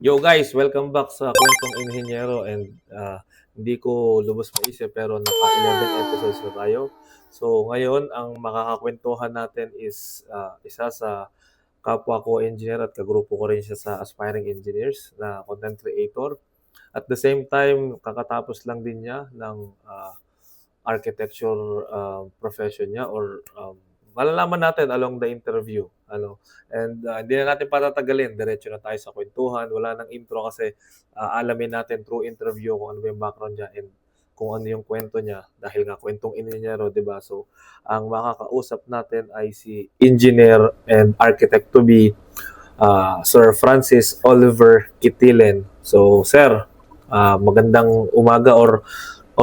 Yo guys, welcome back sa Kwentong Inhenyero and hindi ko lubos maisip pero naka 11 episodes na tayo. So ngayon, ang makakakwentuhan natin is isa sa kapwa ko engineer at kagrupo ko rin siya sa aspiring engineers na content creator. At the same time, kakatapos lang din niya ng architecture profession niya or malalaman natin along the interview. Hindi na natin patatagalin, diretso na tayo sa kwentuhan. Wala nang intro kasi alamin natin through interview kung ano ba yung background niya and kung ano yung kwento niya dahil nga kwentong inhinyero, di ba? So, ang makakausap natin ay si engineer and architect to be Sir Francis Oliver Kitilen. So, sir, magandang umaga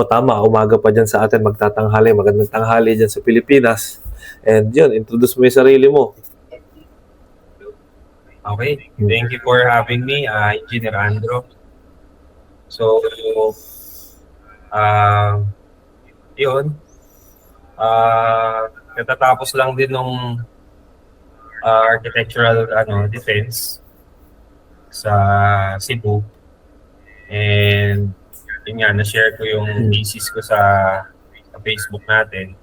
tama, umaga pa dyan sa atin, magtatanghali, magandang tanghali dyan sa Pilipinas. And yun, introduce mo yung sarili mo. Okay, thank you for having me, Engineer Andro. So, yun, katatapos lang din nung architectural defense sa Cebu. And yun nga, na-share ko yung thesis ko sa Facebook natin.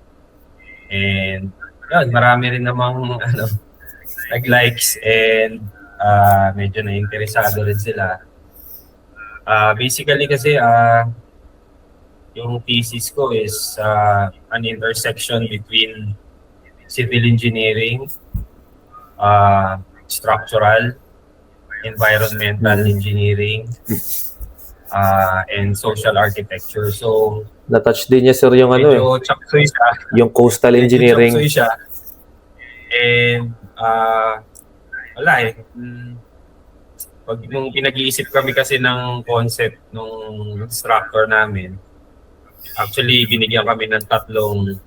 And yun, marami rin namang nag-likes and medyo na-interesado rin sila. Basically kasi yung thesis ko is an intersection between civil engineering, structural, environmental engineering, and social architecture. So, na-touch din niya sir yung medyo chapsoy siya. Yung coastal engineering. Medyo chapsoy siya. And wala eh. Pag nung pinag-iisip kami kasi ng concept nung instructor namin, actually binigyan kami ng tatlong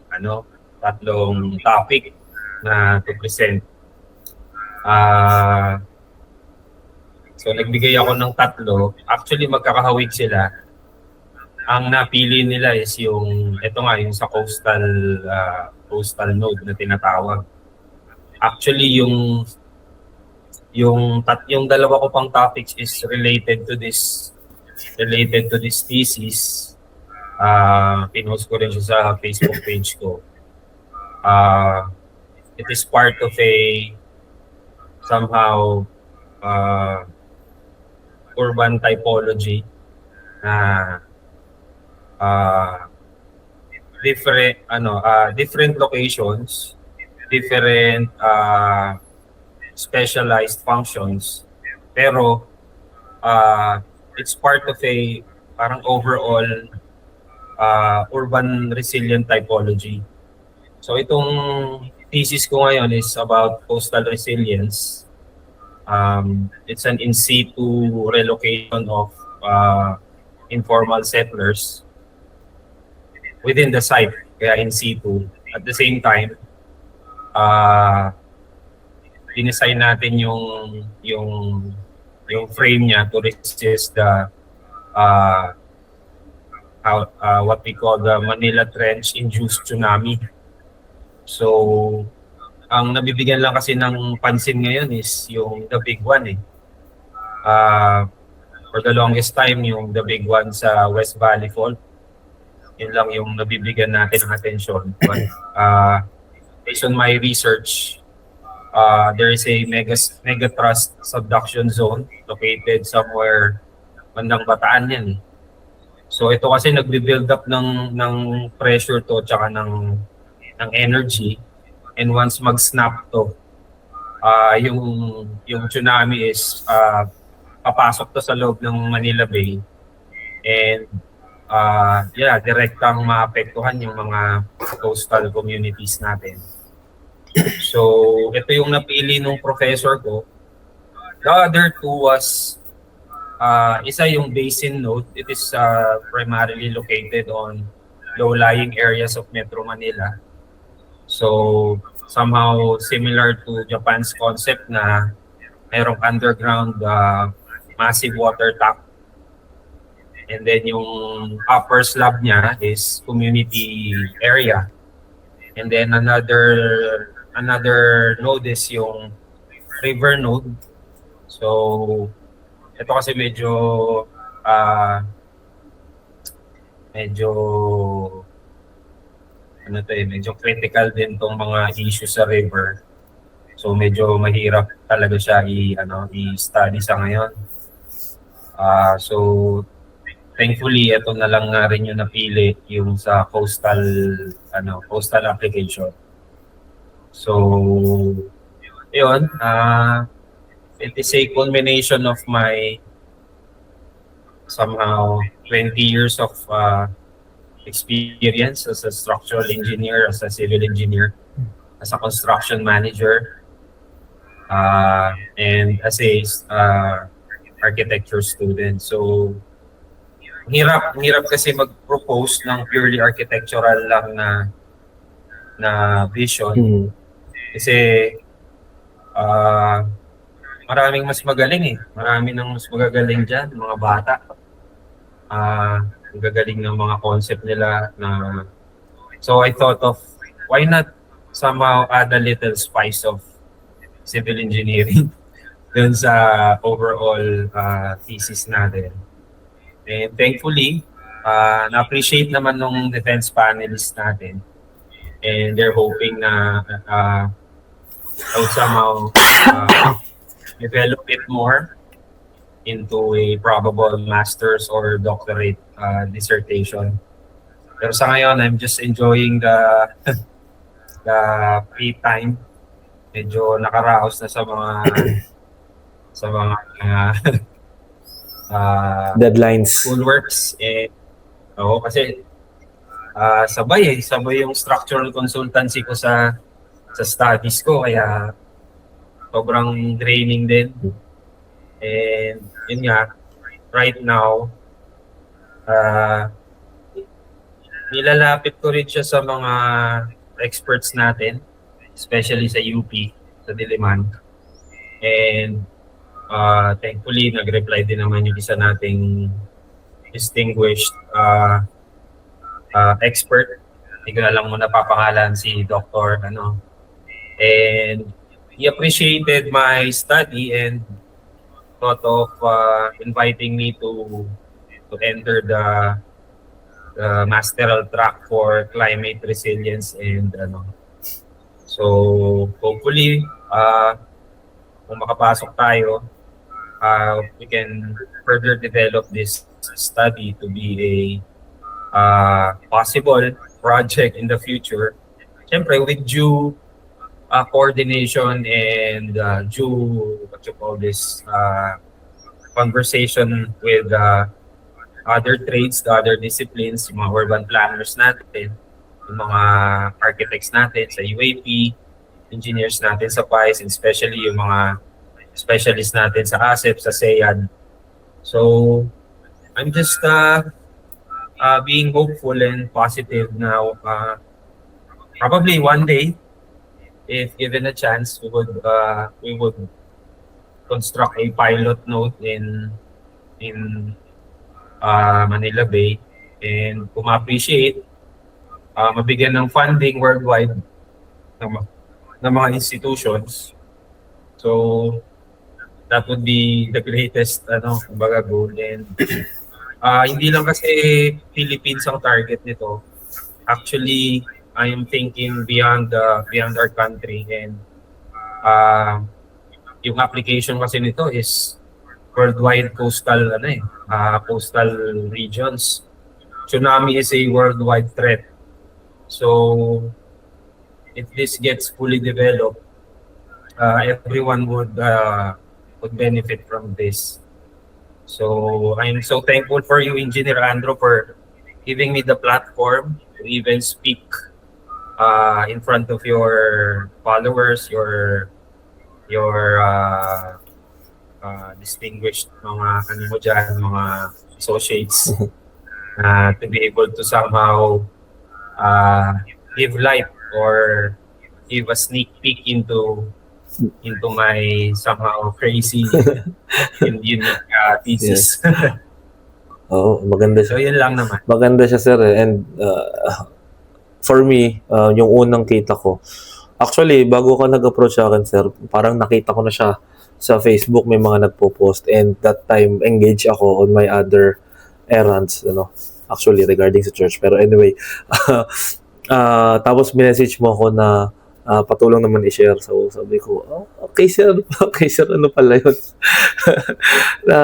topic na to present. So nagbigay ako ng tatlo. Actually magkakahawig sila. Ang napili nila is yung yung sa coastal node na tinatawag. Actually yung dalawa ko pang topics is related to this thesis. Pinost ko rin siya sa Facebook page ko. It is part of a somehow urban typology na different locations, different specialized functions, pero it's part of a parang overall urban resilient typology. So itong thesis ko ngayon is about coastal resilience. It's an in situ relocation of informal settlers within the site, kaya in situ. At the same time, dinesign natin yung frame niya to resist the what we call the Manila Trench-induced tsunami. So, ang nabibigyan lang kasi ng pansin ngayon is yung the big one eh. For the longest time, yung the big one sa West Valley Fault, yun lang yung nabibigyan natin ng atensyon. But based on my research, there is a megathrust subduction zone located somewhere bandang Bataan yan. So ito kasi nagbe-build up ng pressure to tsaka ng energy, and once mag-snap to, yung tsunami is papasok to sa loob ng Manila Bay, and direktang maapektuhan yung mga coastal communities natin. So, ito yung napili ng professor ko. The other two was, isa yung basin node. It is primarily located on low-lying areas of Metro Manila. So, somehow similar to Japan's concept na mayroong underground massive water tap. And then yung upper slab niya is community area. And then another node is yung river node. So ito kasi ah medyo medyo critical din tong mga issues sa river. So medyo mahirap talaga siya i-study sa ngayon. So thankfully ito na lang nga rin yung napili, yung sa coastal application. So yun, it is a culmination of my somehow 20 years of experience as a structural engineer, as a civil engineer, as a construction manager, and as a architecture student. So hirap kasi mag-propose ng purely architectural lang na vision. Kasi maraming mas magaling eh. Marami nang mas magagaling dyan, mga bata. Ang gagaling ng mga concept nila so I thought of why not somehow add a little spice of civil engineering dun sa overall thesis natin. And thankfully, na-appreciate naman nung defense panelists natin, and they're hoping na I would somehow develop it more into a probable master's or doctorate dissertation. Pero sa ngayon, I'm just enjoying the free time. Medyo nakaraos na sa mga Deadlines. schoolworks. Kasi sabay yung structural consultancy ko sa studies ko, kaya sobrang draining din. And yun nga, right now, nilalapit ko rin siya sa mga experts natin, especially sa UP, sa Diliman. And thankfully, nag-reply din naman yung isa nating distinguished expert. Hindi ko na lang muna papangalan, si Dr. And he appreciated my study and thought of inviting me to enter the masteral track for climate resilience and so hopefully kung makapasok tayo, we can further develop this study to be a possible project in the future. Siyempre with due coordination and due conversation with other trades, the other disciplines, yung mga urban planners natin, yung mga architects natin sa UAP, engineers natin sa PICE, and especially yung mga specialists natin sa ASEP, sa SEAD. So I'm just being hopeful and positive now. Probably one day, if given a chance, we would construct a pilot node in Manila Bay, and kung ma-appreciate, mabigyan ng funding worldwide ng mga institutions. So that would be the greatest goal. And hindi lang kasi Philippines ang target nito. Actually, I am thinking beyond our country, and yung application kasi nito is worldwide coastal regions. Tsunami is a worldwide threat. So if this gets fully developed, everyone would benefit from this. So I'm so thankful for you, Engineer Andrew, for giving me the platform to even speak in front of your followers, your distinguished mga associates, to be able to somehow give light or give a sneak peek into my somehow crazy and unique thesis. Oo, maganda siya. So yun lang naman. Maganda siya, sir. And for me, yung unang kita ko, actually, bago ka nag-approach sa akin, sir, parang nakita ko na siya sa Facebook may mga nagpo-post, and that time engage ako on my other errands, actually regarding sa church. Pero anyway, tapos message mo ako na patulong naman i-share. So sabi ko, okay sir, okay sir, ano pala yun? na,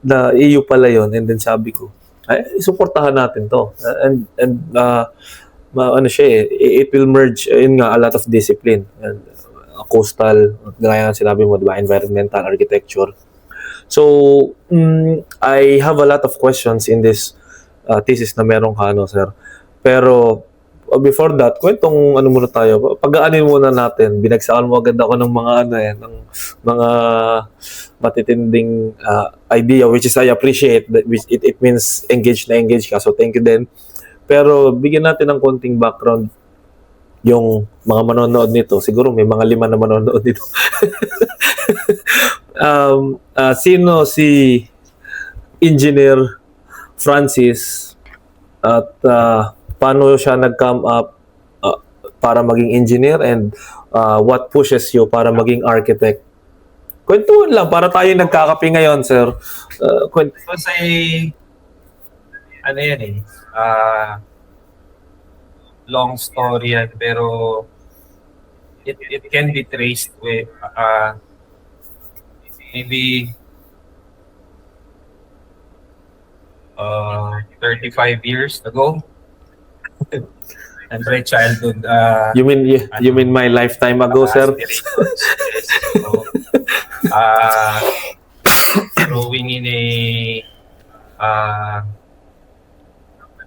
na EU pala yun. And then sabi ko, ay, suportahan natin to. Ano siya it will merge, yun nga, a lot of discipline. And, coastal, gaya nga sinabi mo, diba, environmental architecture. So, I have a lot of questions in this thesis na meron ka, sir. Pero, before that, kwentong ano muna tayo, pag-aanin muna natin, binagsakan mo agad ako ng mga ng mga matitinding idea, which is I appreciate, which it means engaged na engaged ka, so thank you din. Pero, bigyan natin ng konting background yung mga manonood nito. Siguro may mga 5 na manonood nito. Sino si Engineer Francis at paano siya nag-come up para maging engineer, and what pushes you para maging architect? Kwentuhan lang para tayo nagkakape ngayon, sir. Kasi ano yan long story yan, pero it can be traced with maybe 35 years ago. And my childhood. You mean my lifetime ago, sir? Yes. So, growing in a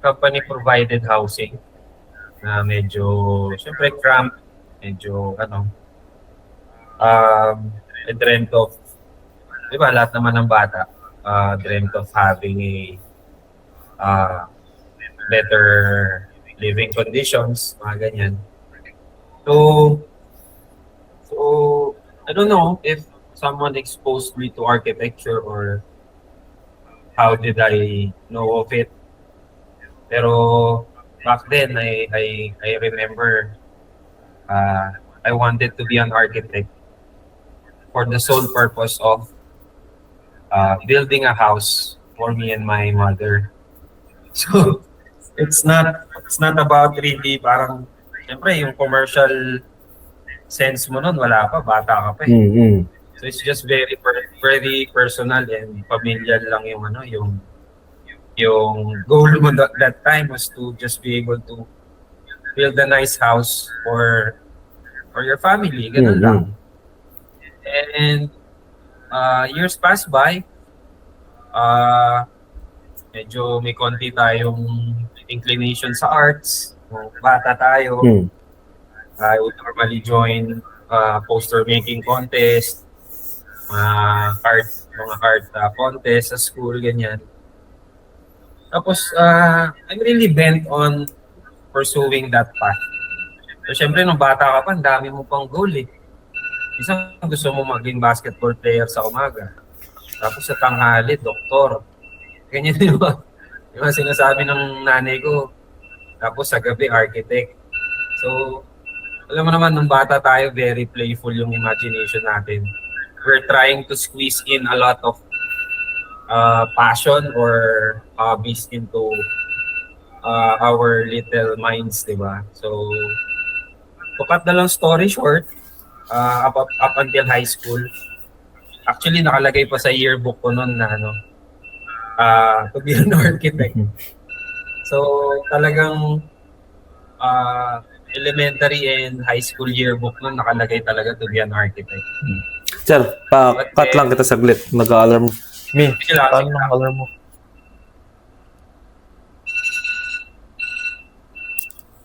company provided housing na medyo syempre cramped, medyo I dreamt of, di ba, lahat naman ng bata dreamt of having a better living conditions, mga ganyan. So I don't know if someone exposed me to architecture or how did I know of it. Pero back then, I remember I wanted to be an architect for the sole purpose of building a house for me and my mother. So it's not about really parang, siyempre yung commercial sense mo nun, wala pa, bata ka pa eh. Mm-hmm. So it's just very personal and familiar lang yung goal mo that time was to just be able to build a nice house for your family, ganun lang. And years passed by, medyo may konti tayong inclination sa arts. Bata tayo. I would normally join poster making contest, mga art contest sa school, ganyan. Tapos, I'm really bent on pursuing that path. So, syempre, nung bata ka pa, ang dami mo pang goal eh. Isang gusto mo maging basketball player sa umaga. Tapos sa tanghali, doktor. Ganyan din ba? Yung sinasabi ng nanay ko. Tapos sa gabi, architect. So, alam mo naman, nung bata tayo, very playful yung imagination natin. We're trying to squeeze in a lot of passion or hobbies into our little minds, di ba? So, to cut the long story short, up until high school, actually nakalagay pa sa yearbook ko noon na to be an architect. So, talagang elementary and high school yearbook noon nakalagay talaga to be an architect. Sir, cut lang kita saglit. Nag-alarm. Paano ng alarm mo?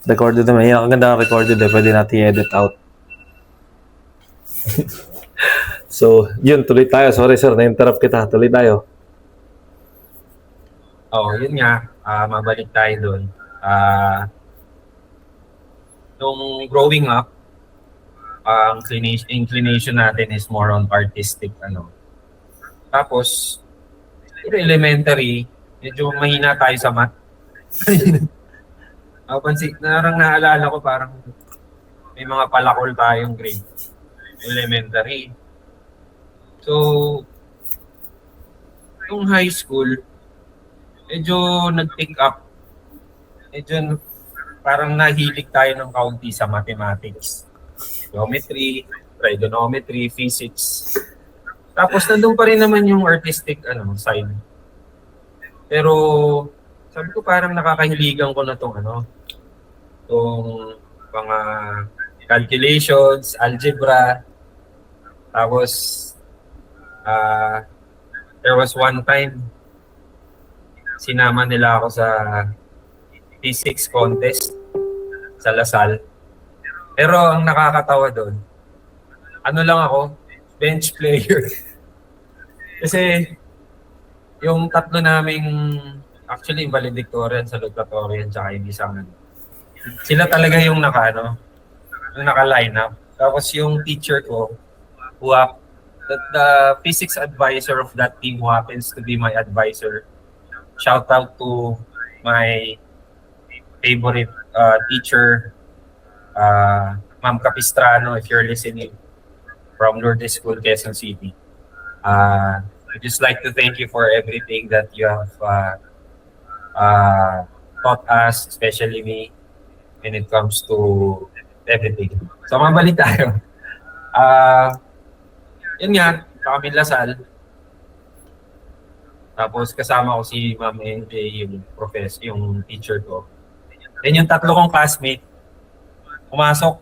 Recorded naman. Yan, ang ganda ng recorded eh. Pwede natin i-edit out. So, yun. Tuloy tayo. Sorry sir, na-interrupt kita. Tuloy tayo. Yun nga. Mabalik tayo doon. Nung growing up, ang inclination natin is more on artistic, Tapos, elementary, medyo mahina tayo sa math. Narang naalala ko parang may mga palakol tayong grade. Elementary. So, yung high school, medyo nag-pick up. Medyo parang nahilig tayo ng kaunti sa mathematics. Geometry, trigonometry, physics. Tapos nandun pa rin naman yung artistic side. Pero sabi ko parang nakakahiligan ko na tong mga calculations, algebra. Tapos there was one time sinama nila ako sa physics contest sa Lasal. Pero ang nakakatawa doon, lang ako, bench player. Kasi yung tatlo naming, actually valedictorian, salutatorian, tsaka yung isang, sila talaga yung naka-line up. Tapos yung teacher ko, the physics advisor of that team who happens to be my advisor, shout out to my favorite teacher, Ma'am Capistrano, if you're listening, from Lourdes School, Quezon City. I'd just like to thank you for everything that you have taught us, especially me, when it comes to everything. So, mabalik tayo. Yun nga, kami Lasal. Tapos kasama ko si Ma'am NJ, yung professor, yung teacher ko. Then yung tatlo kong classmate, pumasok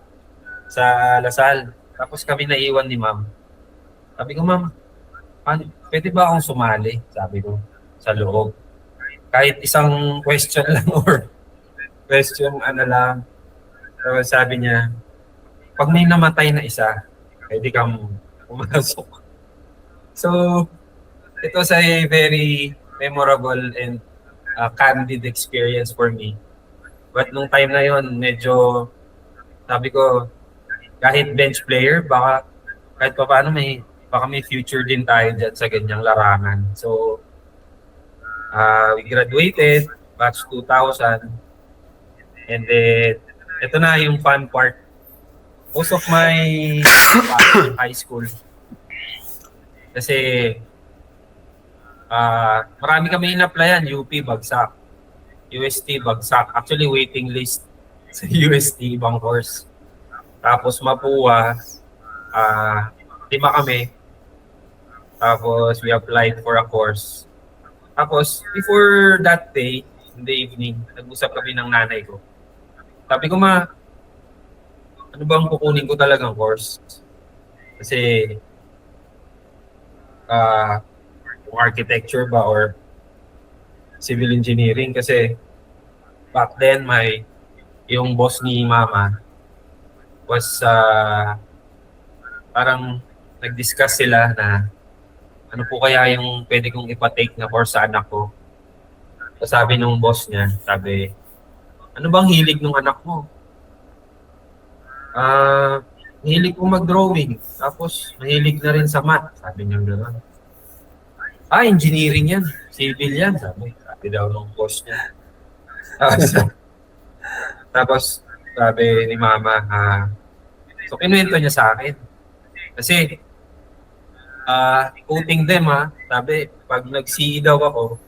sa Lasal. Tapos kami naiwan ni Ma'am. Sabi ko, Ma'am, pwede ba akong sumali? Sabi ko, sa loob. Kahit isang question lang or question lang. Tapos sabi niya, pag may namatay na isa, pwede kang pumasok. So, it was a very memorable and candid experience for me. But nung time na yon, medyo, sabi ko, kahit bench player, baka kahit pa paano baka may future din tayo dyan sa ganyang larangan. So, we graduated, batch 2000, and then, ito na yung fun part. Most of my high school, kasi marami kami in-applyan, UP, bagsak. UST, bagsak. Actually, waiting list sa UST, ibang course. Tapos Mapua, 5 kami. Tapos we applied for a course. Tapos, before that day, in the evening, nag-usap kami ng nanay ko. Sabi ko, Ma, ano bang kukunin ko talagang course? Kasi, kung architecture ba or civil engineering, kasi back then yung boss ni Mama was parang nag-discuss sila na ano po kaya yung pwede kong ipatake na course sa anak ko. So sabi nung boss niya, sabi, ano bang hilig ng anak mo? Mahilig po mag-drawing. Tapos mahilig na rin sa math. Sabi niya gano'n. Engineering yan. Civil yan. Sabi daw nung boss niya. Tapos sabi ni Mama, so kinuwento niya sa akin. Kasi quoting them sabi, pag nag-CE daw ako,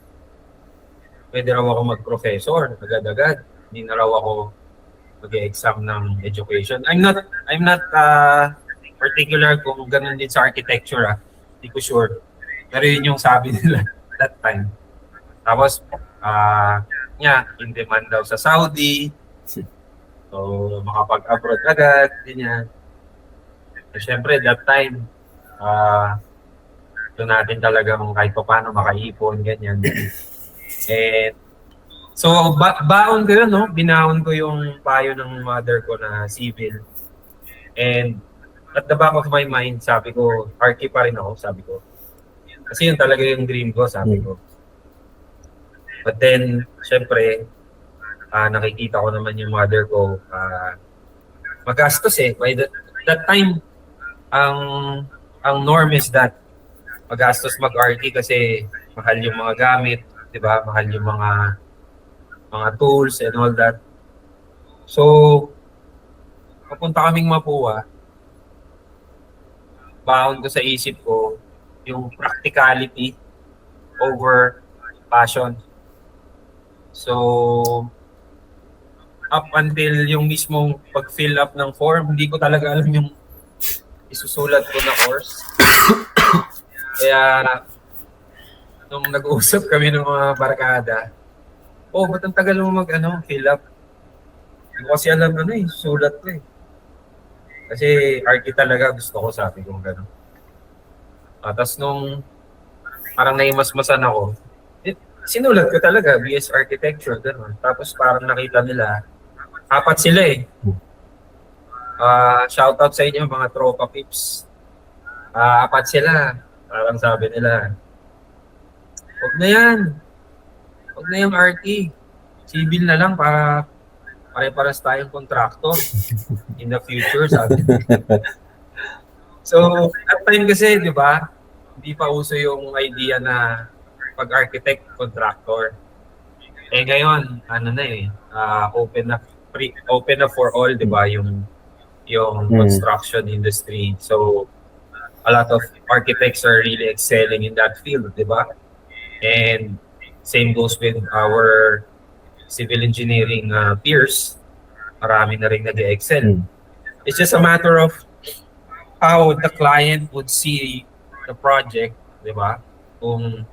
pwede raw ako mag-professor, agad-agad. Hindi na raw ako mag-exam ng education. I'm not particular kung ganun din sa architecture. Hindi ko sure. Pero yun yung sabi nila that time. Tapos, in demand daw sa Saudi. So, makapag-abroad agad, ganyan. So, syempre, that time, ito natin talagang kahit pa paano makaipon, ganyan. And, so, baon ko yun, no? Binaon ko yung payo ng mother ko na civil. And, at the back of my mind, sabi ko, archi pa rin ako, sabi ko. Kasi yun talaga yung dream ko, sabi ko. But then, syempre, nakikita ko naman yung mother ko, magastos By that time, ang norm is that magastos mag-archi kasi mahal yung mga gamit, di ba? Mahal yung mga tools and all that. So, papunta kaming Mapua, baon ko sa isip ko, yung practicality over passion. So, up until yung mismong pag-fill up ng form, hindi ko talaga alam yung isusulat ko na course. Kaya, nung nag-uusap kami ng mga barkada, ba't ang tagal mo fill up? Hindi ko kasi alam sulat ko eh. Kasi archi talaga gusto ko, sabi ko gano'n. Tapos nung parang naimasmasan ako, sinulat ko talaga, BS Architecture, gano'n. Tapos parang nakita nila, 4 sila eh. Shoutout sa inyo mga tropa pips. 4 sila. Parang sabi nila, huwag na yan. Huwag na yung RT. Civil na lang para pare-paras tayong contractor in the future, sabi. So, at time kasi, di ba, hindi pa uso yung idea na pag-architect, contractor. Eh ngayon, open na for all, di ba, yung construction industry. So, a lot of architects are really excelling in that field, di ba? And same goes with our civil engineering peers. Marami na rin nag-excel. It's just a matter of how the client would see the project, di ba? Kung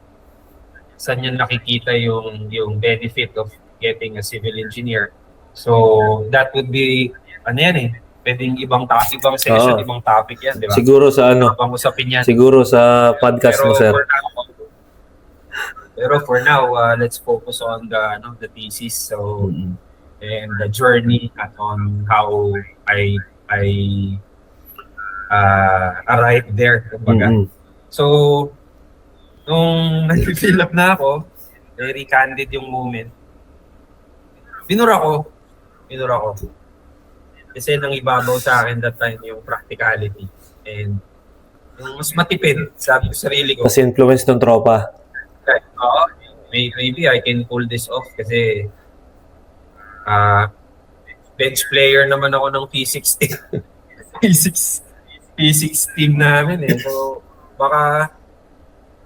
saan niya nakikita yung benefit of getting a civil engineer. So, that would be, pwedeng ibang session, ibang topic yan, di ba? Siguro sa Ibang usapin yan. Siguro sa podcast mo, sir. Pero for now, let's focus on the thesis. So, and the journey on how I arrived there. So, nung nag-fill up na ako, very candid yung moment. Binura ko. Kasi nang ibabaw sa akin that time yung practicality. And yung mas matipid, sabi ko sa sarili ko. Kasi influence ng tropa. Maybe I can pull this off kasi bench player naman ako ng physics team. physics team namin eh. So, baka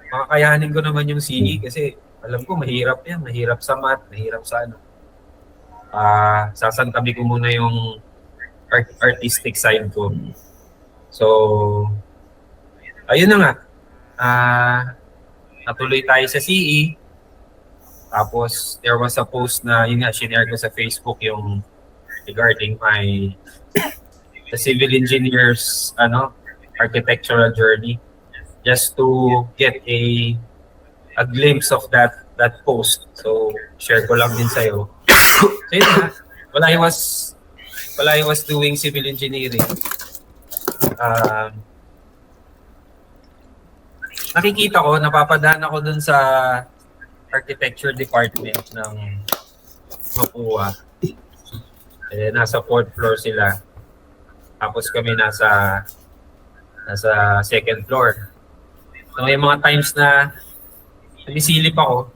makakayanin ko naman yung CE kasi alam ko mahirap yan. Mahirap sa math, mahirap sa sasantabi ko muna yung artistic side ko. So, ayun na nga. Natuloy tayo sa CE. Tapos, there was a post na, yun nga, shinare ko sa Facebook yung regarding the civil engineers, architectural journey. Just to get a glimpse of that post. So, share ko lang din sa'yo. So, yun nga. While I was doing civil engineering, nakikita ko, napapadaan ako dun sa architecture department ng Mapua. Nasa 4th floor sila. Tapos kami nasa 2nd floor. So may mga times na namisilip ako,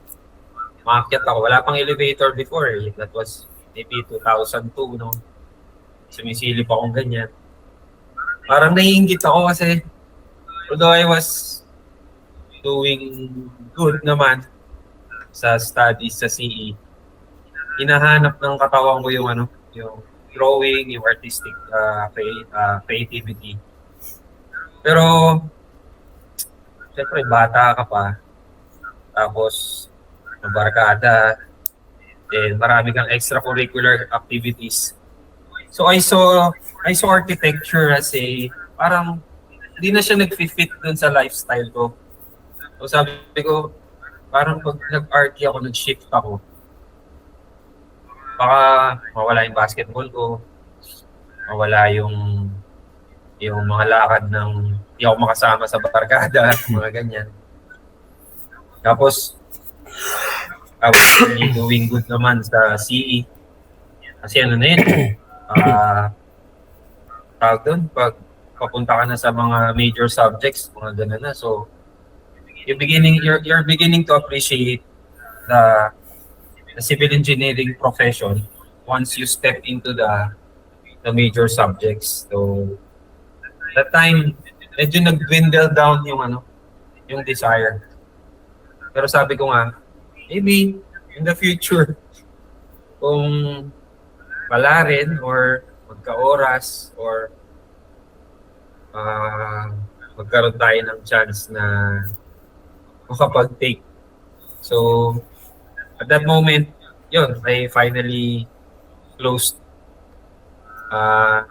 maakyat ako. Wala pang elevator before. That was maybe 2002, no? Sumisilip akong ganyan. Parang naiinggit ako kasi although I was doing good naman sa studies sa CE, hinahanap ng katawan ko yung drawing, yung artistic creativity. Pero siyempre bata ka pa, tapos barkada, and marami kang extracurricular activities. So I saw architecture as parang hindi na siya nag-fit dun sa lifestyle ko. So sabi ko, parang pag nag-arty ako, nag-shift ako, baka mawala yung basketball ko, mawala yung mga lakad ng hindi ako makasama sa barkada, mga ganyan. Tapos, I was really doing good naman sa CE. Kasi tawag doon, pag papunta ka na sa mga major subjects, mga gano'n na. So, you're beginning to appreciate the civil engineering profession once you step into the major subjects. So, that time, medyo nag-dwindle down yung desire. Pero sabi ko nga, maybe in the future, kung wala rin or magka-oras or magkaroon tayo ng chance na makapag-take. So, at that moment, yun, I finally closed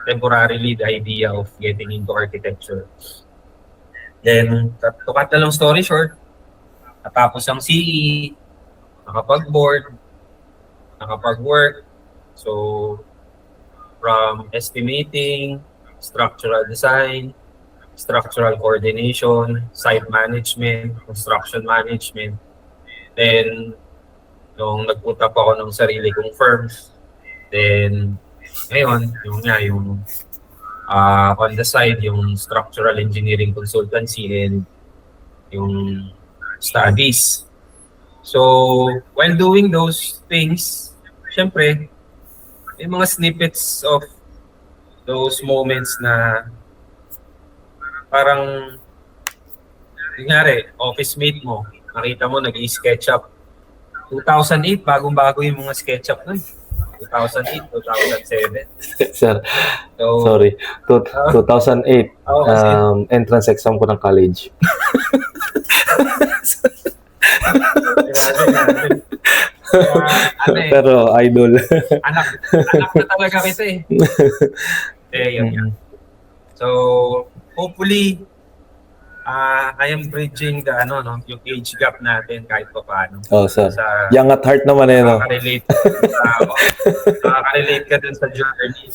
temporarily the idea of getting into architecture. Then, to cut the long story short, natapos ang CE, nakapag-board, nakapag-work. So, from estimating, structural design, structural coordination, site management, construction management. Then, nung nag-put up ako ng sarili kong firm, then, ngayon, yung on the side, yung structural engineering consultancy and yung studies. So, while doing those things, syempre, may mga snippets of those moments na parang, kunyari, office mate mo, nakita mo, nag-i-SketchUp. 2008, bagong-bago yung mga SketchUp nun. 2008, 2007. Sir, So, sorry. 2008, kasi, entrance exam ko ng college. ano eh, Pero idol. anak na talaga kita eh. Yun. So, hopefully, I am bridging the yung age gap natin kahit pa paano. Oh, sir. Sa Young at heart naman eh, no? Nakaka-relate ka dun sa journey.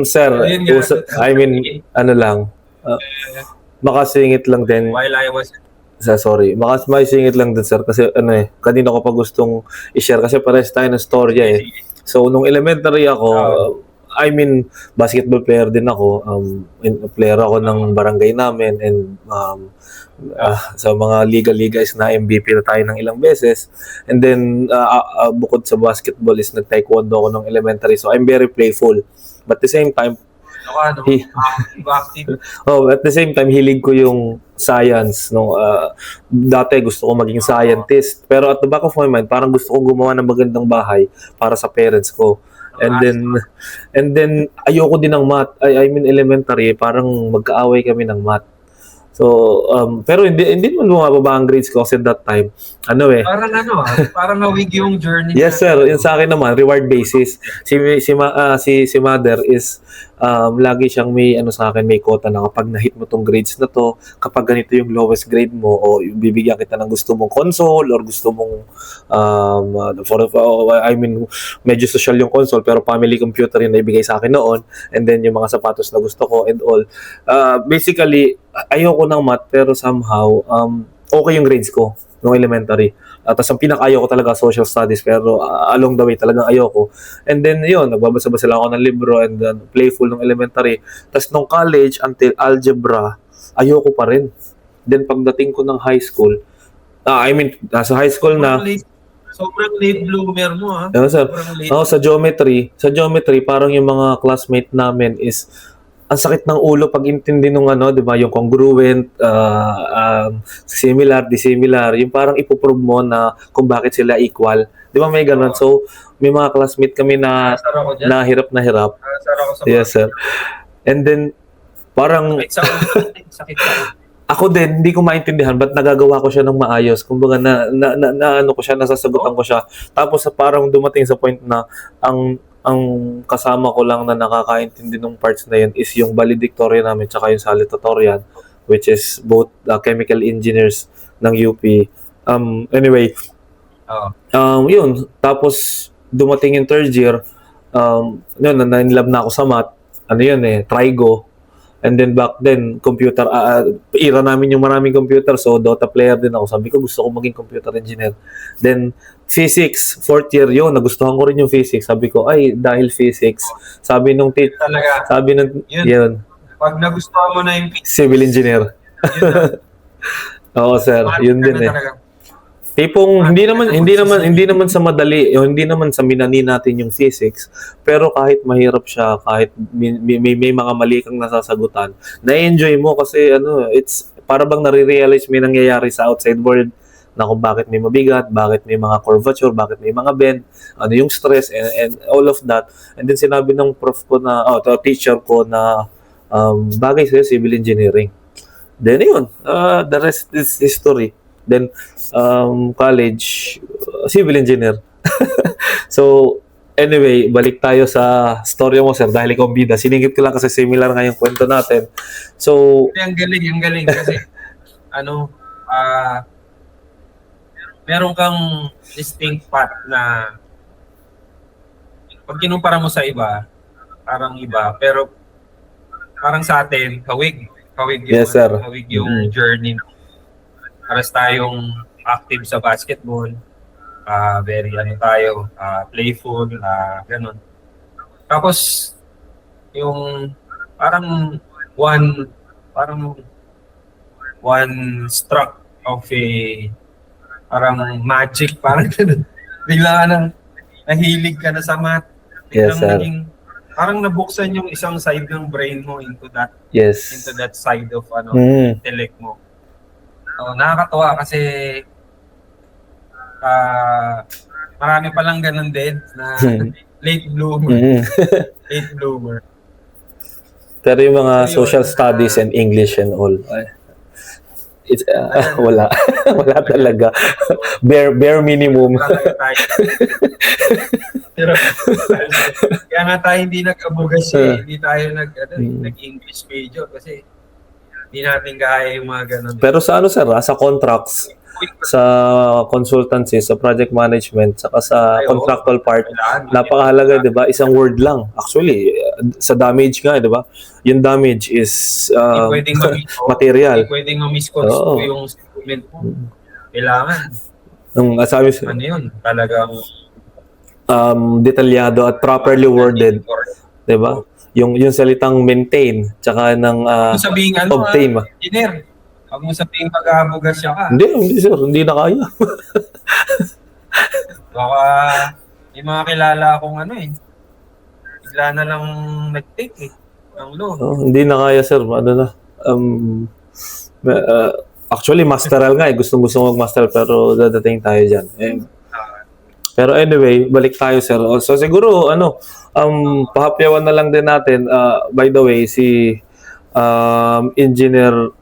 Sir, Yun nga. I mean, ano lang, makasingit lang din. While I was Sorry, makasingit lang din, sir, kasi kanina ko pa gustong i-share kasi pares tayo ng storya eh. So, nung elementary ako, I mean, basketball player din ako. Player ako ng barangay namin and sa mga liga-liga is na MVP na tayo ng ilang beses. And then, bukod sa basketball is nag-taekwondo ako ng elementary. So, I'm very playful. But at the same time, at the same time, hilig ko yung science. No? Dati gusto ko maging scientist. Pero at the back of my mind, parang gusto ko gumawa ng magandang bahay para sa parents ko. And then ayoko din ng math. I mean elementary, parang magkaaway kami ng math. So, pero hindi naman bumababa ang grades ko kasi that time. Parang nawig yung journey. Yes, sir. Yung sa akin naman, reward basis. Si mother is lagi siyang may sa akin, may quota na kapag na-hit mo tong grades na to, kapag ganito yung lowest grade mo o bibigyan kita ng gusto mong console or gusto mong I mean, medyo social yung console pero family computer yung naibigay sa akin noon, and then yung mga sapatos na gusto ko and all. Basically, ayoko ng math pero somehow okay yung grades ko nung elementary. Tapos ang pinaka-ayaw ko talaga social studies pero along the way talagang ayoko. And then yun, nagbabasa-basa lang ako ng libro and then playful nung elementary. Tapos nung college until algebra, ayoko pa rin. Then pagdating ko ng high school, I mean, nasa high school na, sobrang late bloomer mo ha. Sir. Sa geometry, parang yung mga classmate namin is ang sakit ng ulo pag intindi nung di ba, yung congruent, similar, dissimilar, yung parang ipoprove mo na kung bakit sila equal. Di ba may ganun? So, may mga classmate kami na hirap na hirap. Yes, sir. And then, parang sakit sa ako din, hindi ko maintindihan ba't nagagawa ko siya ng maayos. Kumbaga, nasasagutan ko siya. Tapos, parang dumating sa point na ang kasama ko lang na nakakaintindi ng parts na yun is yung valedictorian namin tsaka yung salutatorian, which is both chemical engineers ng UP. Anyway, yun. Tapos, dumating yung third year, yun, na-inlove na ako sa math. Trigo. And then back then, computer, era namin yung maraming computer, so Dota player din ako. Sabi ko, gusto ko maging computer engineer. Then, physics, fourth year yun, nagustuhan ko rin yung physics. Sabi ko, dahil physics, sabi nung yun. Pag nagustuhan mo na yung civil engineer. Oo, sir, yun din eh. Tipong hindi naman sa madali, hindi naman sa minani natin yung physics, pero kahit mahirap siya, kahit may mga mali kang nasasagutan, na-enjoy mo kasi it's para bang nare-realize may nangyayari sa outside world na kung bakit may mabigat, bakit may mga curvature, bakit may mga bend, ano yung stress, and all of that. And then sinabi ng prof ko na, teacher ko na bagay sa'yo civil engineering. Then yun, the rest is history. Then college, civil engineer. So anyway, balik tayo sa storya mo, sir, dahil ikaw bida. Siningit ko lang kasi similar nga yung kwento natin. So Ang galing kasi meron kang distinct path na pag kinumpara mo sa iba, parang iba, pero parang sa atin, kawig yung, yes, sir. Kawig yung journey. Paras tayong active sa basketball, very playful, ganun. Tapos, yung parang one struck of a parang magic, parang bigla ka nahilig ka na sa math. Yes, sir. Parang nabuksan yung isang side ng brain mo into that side of intellect mo. So, nakakatuwa kasi marami palang ganun din na late bloomer. Late bloomer. Pero yung mga social studies and English and all, it's wala talaga. Bare minimum. Pero kaya nga tayo hindi nag-abugas hindi tayo nag-English major kasi hindi natin kaya yung mga ganun. Pero sa sir, sa contracts, sa consultancy, sa project management, saka sa contractual part, napakahalaga, 'di ba? Isang word lang. Actually, sa damage nga, 'di ba? Yung damage is material. Hindi pwedeng ma-misconstrue yung statement mo. Kailangan. Sabi sa yun, talagang detalyado at properly worded, 'di ba? Yung salitang maintain tsaka ng obtain. Engineer, huwag mo sabihin mag-aabugas siya ka. Hindi sir, hindi na kaya. Baka may mga kilala akong bigla na lang nag-take ng loan. Hindi na kaya sir, actually masteral nga gusto mag-masteral pero dadating tayo diyan. Pero anyway, balik tayo sir. So siguro pahapyawan na lang din natin, by the way, si Engineer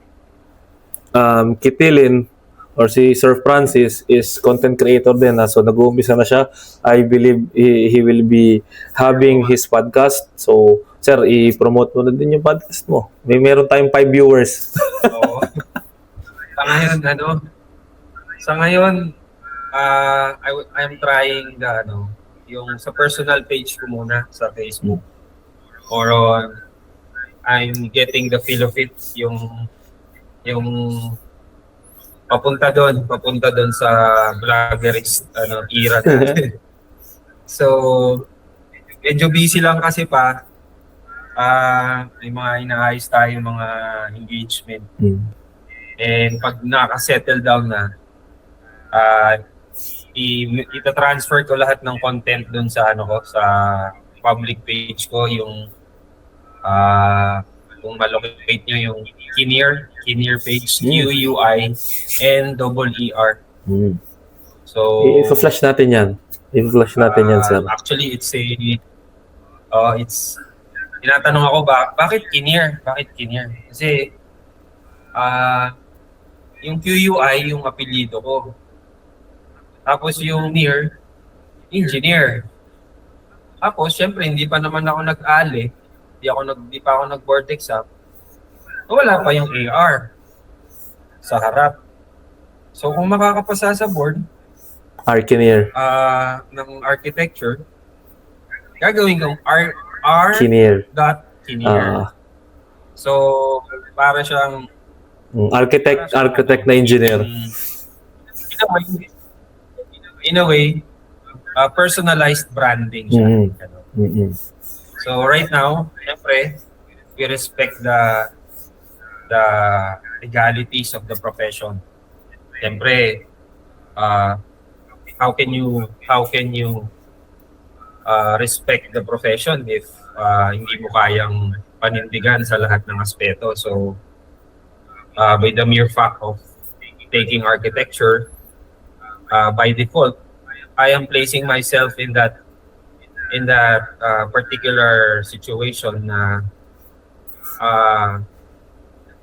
Kitilin or si Sir Francis is content creator din. So nag-uumpisa na siya. I believe he will be having his podcast. So sir, i-promote mo na din yung podcast mo. Meron tayong 5 viewers. Oo. Sa ngayon, I'm trying yung sa personal page ko muna sa Facebook. Or I'm getting the feel of it, yung papunta doon sa vloggerist era natin. So medyo busy lang kasi pa may mga inaayos tayo mga engagement. And pag naka-settle down na, ita-transfer ko lahat ng content doon sa sa public page ko, yung kung malocate nyo yung Kinnear page, QUINEER. So i-flash natin yan. Sir. Actually, tinatanong ako bakit Kinnear? Kasi yung QUI yung apelyido ko. Tapos yung near, engineer. Tapos syempre hindi pa naman ako nag-ALE. Hindi pa ako nag-board exam. Wala pa yung AR sa harap. So kung makakapasa sa board, Kinnear. ng architecture, gagawin kong Kinnear. So para siyang architect na engineer. In a way, personalized branding siya. So right now, syempre, we respect the legalities of the profession. Syempre, how can you respect the profession if hindi mo kayang panindigan sa lahat ng aspeto? So by the mere fact of taking architecture, by default, I am placing myself in that particular situation na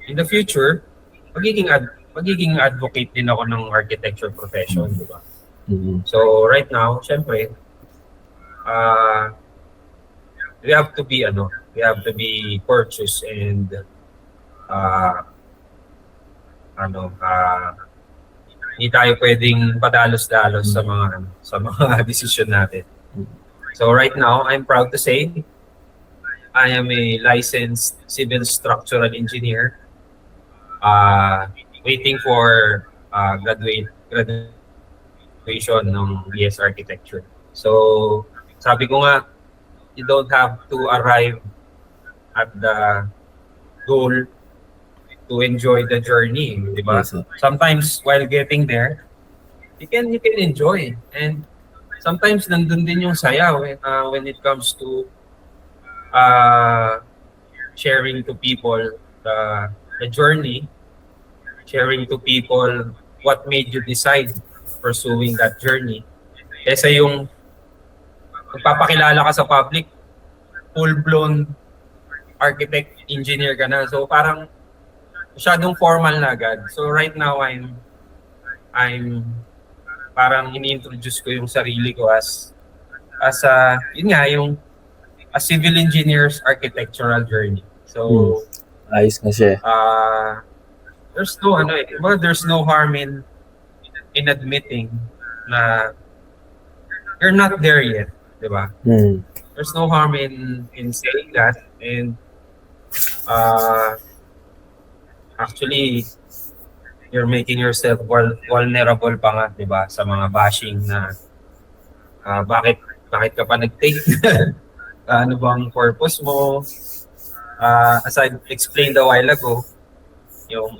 in the future magiging advocate din ako ng architecture profession, di ba? So right now, syempre, we have to be courteous and hindi tayo pwedeng padalos-dalos sa mga desisyon natin. So right now, I'm proud to say I am a licensed civil structural engineer, waiting for graduation ng BS Architecture. So sabi ko nga, you don't have to arrive at the goal to enjoy the journey, di ba? Yes, sir. Sometimes while getting there, you can enjoy, and sometimes nandun din yung saya when it comes to sharing to people the journey, sharing to people what made you decide pursuing that journey. Kesa yung magpapakilala ka sa public, full-blown architect, engineer ka na. So parang masyadong formal na agad. So right now, I'm parang ini-introduce ko yung sarili ko as a civil engineer's architectural journey. So Ayos na siya. there's no harm in admitting na you're not there yet, di ba? There's no harm in saying that, and actually you're making yourself vulnerable pa nga, di ba, sa mga bashing na bakit ka pa nag-take? Ano bang purpose mo? As I explained a while ago, yung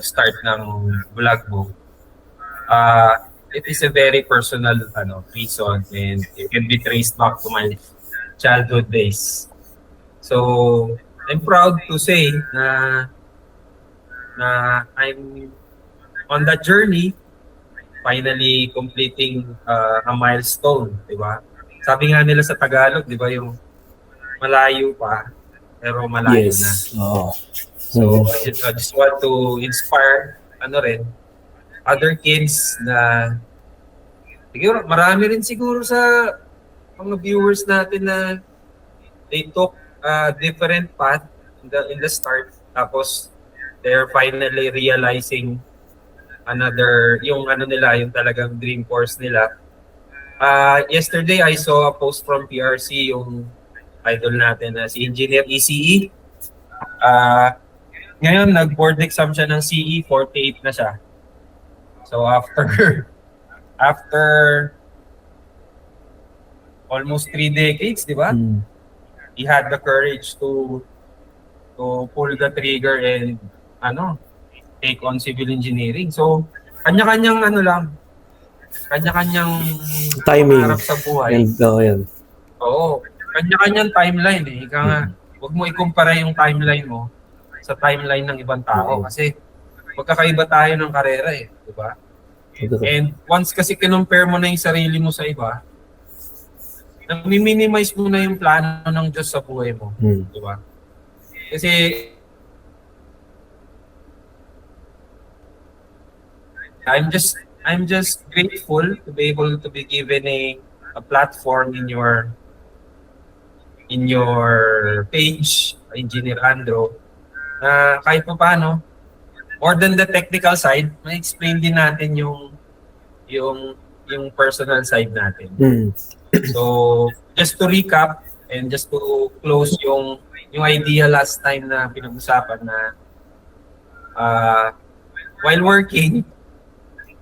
start ng vlog mo, it is a very personal reason, and it can be traced back to my childhood days. So I'm proud to say na I'm on that journey, finally completing a milestone, di ba? Sabi nga nila sa Tagalog, di ba, yung malayo pa, pero malayo na. Oo. So I just want to inspire other kids na siguro, marami rin siguro sa mga viewers natin na they took a different path in the start, tapos they're finally realizing yung talagang dream course nila. Yesterday I saw a post from PRC, yung idol natin na si Engineer ECE. Ngayon nag-board exam siya ng CE, 48 na siya. So after almost 3 decades, di ba? He had the courage to pull the trigger and take on civil engineering. So kanya-kanyang Timing. pangarap sa buhay. Yan. Oo, kanya-kanyang timeline eh. Ika nga, huwag mo ikumpara yung timeline mo sa timeline ng ibang tao kasi magkakaiba tayo ng karera eh, di ba? And once kasi kinumpare mo na yung sarili mo sa iba, nami-minimize mo na yung plano ng Diyos sa buhay mo, di ba? Kasi I'm just grateful to be able to be given a platform in your page, Engineer Andro, na kahit pa paano, more than the technical side, ma-explain din natin yung personal side natin. So, just to recap and just to close yung idea last time na pinag-usapan na while working,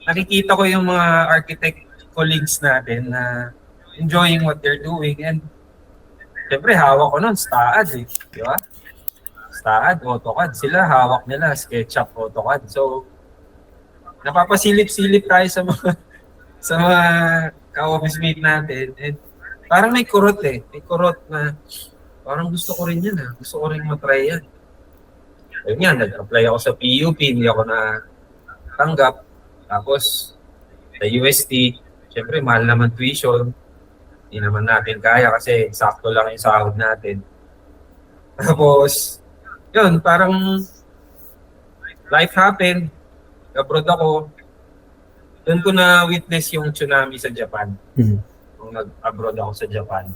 nakikita ko yung mga architect colleagues natin na enjoying what they're doing, and siyempre hawak ko nun, STAAD eh, di ba? STAAD, AutoCAD, sila hawak nila, SketchUp, AutoCAD. So, napapasilip-silip tayo sa mga ka-office mate natin, and parang may kurot na parang gusto ko rin yan gusto ko rin matry yan. Ayun nga, nag-apply ako sa PUP, hindi ako natanggap. Tapos, sa UST, syempre, mahal naman tuition. Hindi naman natin kaya kasi sakto lang yung sahod natin. Tapos, yun, parang life happened. Abroad ako. Doon ko na witness yung tsunami sa Japan. Nung nag-abroad ako sa Japan.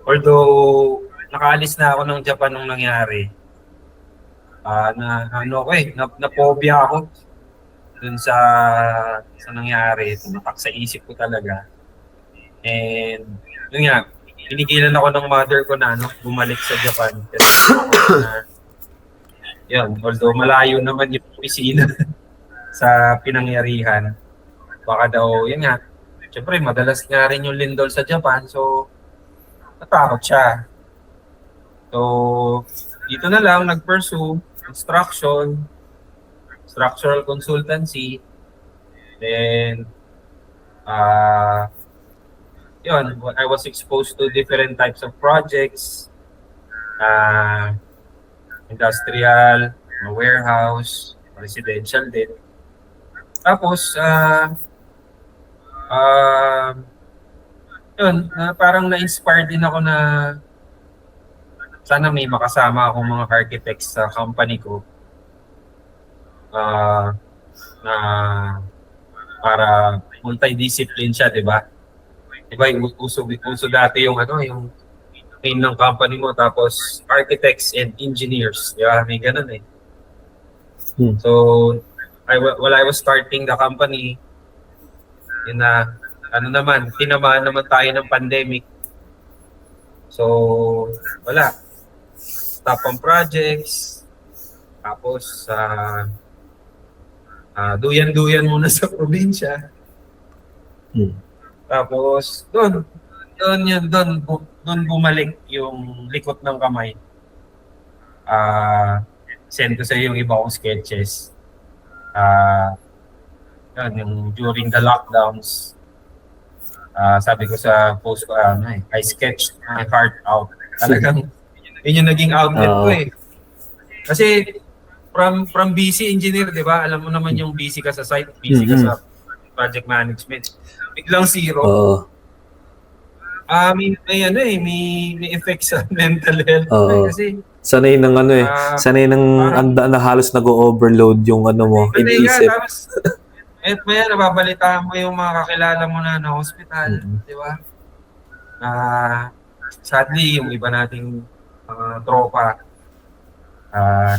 Although, nakaalis na ako ng Japan nung nangyari. Naphobia ako dun sa nangyari. Tumatak sa isip ko talaga. And, yun nga, pinigilan ako ng mother ko na bumalik sa Japan. Kasi, yun, although malayo naman yung opisina sa pinangyarihan, baka daw, yun nga, syempre madalas nga rin yung lindol sa Japan, so natakot siya. So, dito na lang nag-pursue structural consultancy, then yun, I was exposed to different types of projects, industrial, warehouse, residential din. Tapos, yun, parang na-inspire din ako na sana may makasama akong mga architects sa company ko na para multidiscipline siya, di ba? Di ba, uso dati yung yung main ng company mo, tapos architects and engineers, di ba? May ganun eh. So, while I was starting the company, yun na, tinamaan naman tayo ng pandemic. So, wala. Stop ang projects. Tapos, duyan-duyan muna sa probinsya. Tapos, doon bumalik yung likot ng kamay. Send ko sa iyo yung iba kong sketches. Yung during the lockdowns, sabi ko sa post ko, I sketched my heart out. Talagang, yun yung naging outlet ko eh. Kasi, from BC engineer, di ba? Alam mo naman yung BC ka sa site, BC ka sa project management. Biglang zero. May effect sa mental health. Kasi, sanay ng sanay ng na halos nag-overload yung mo, iniisip. At maya, nababalitaan mo yung mga kakilala mo na hospital, di ba? Sadly, yung iba nating tropa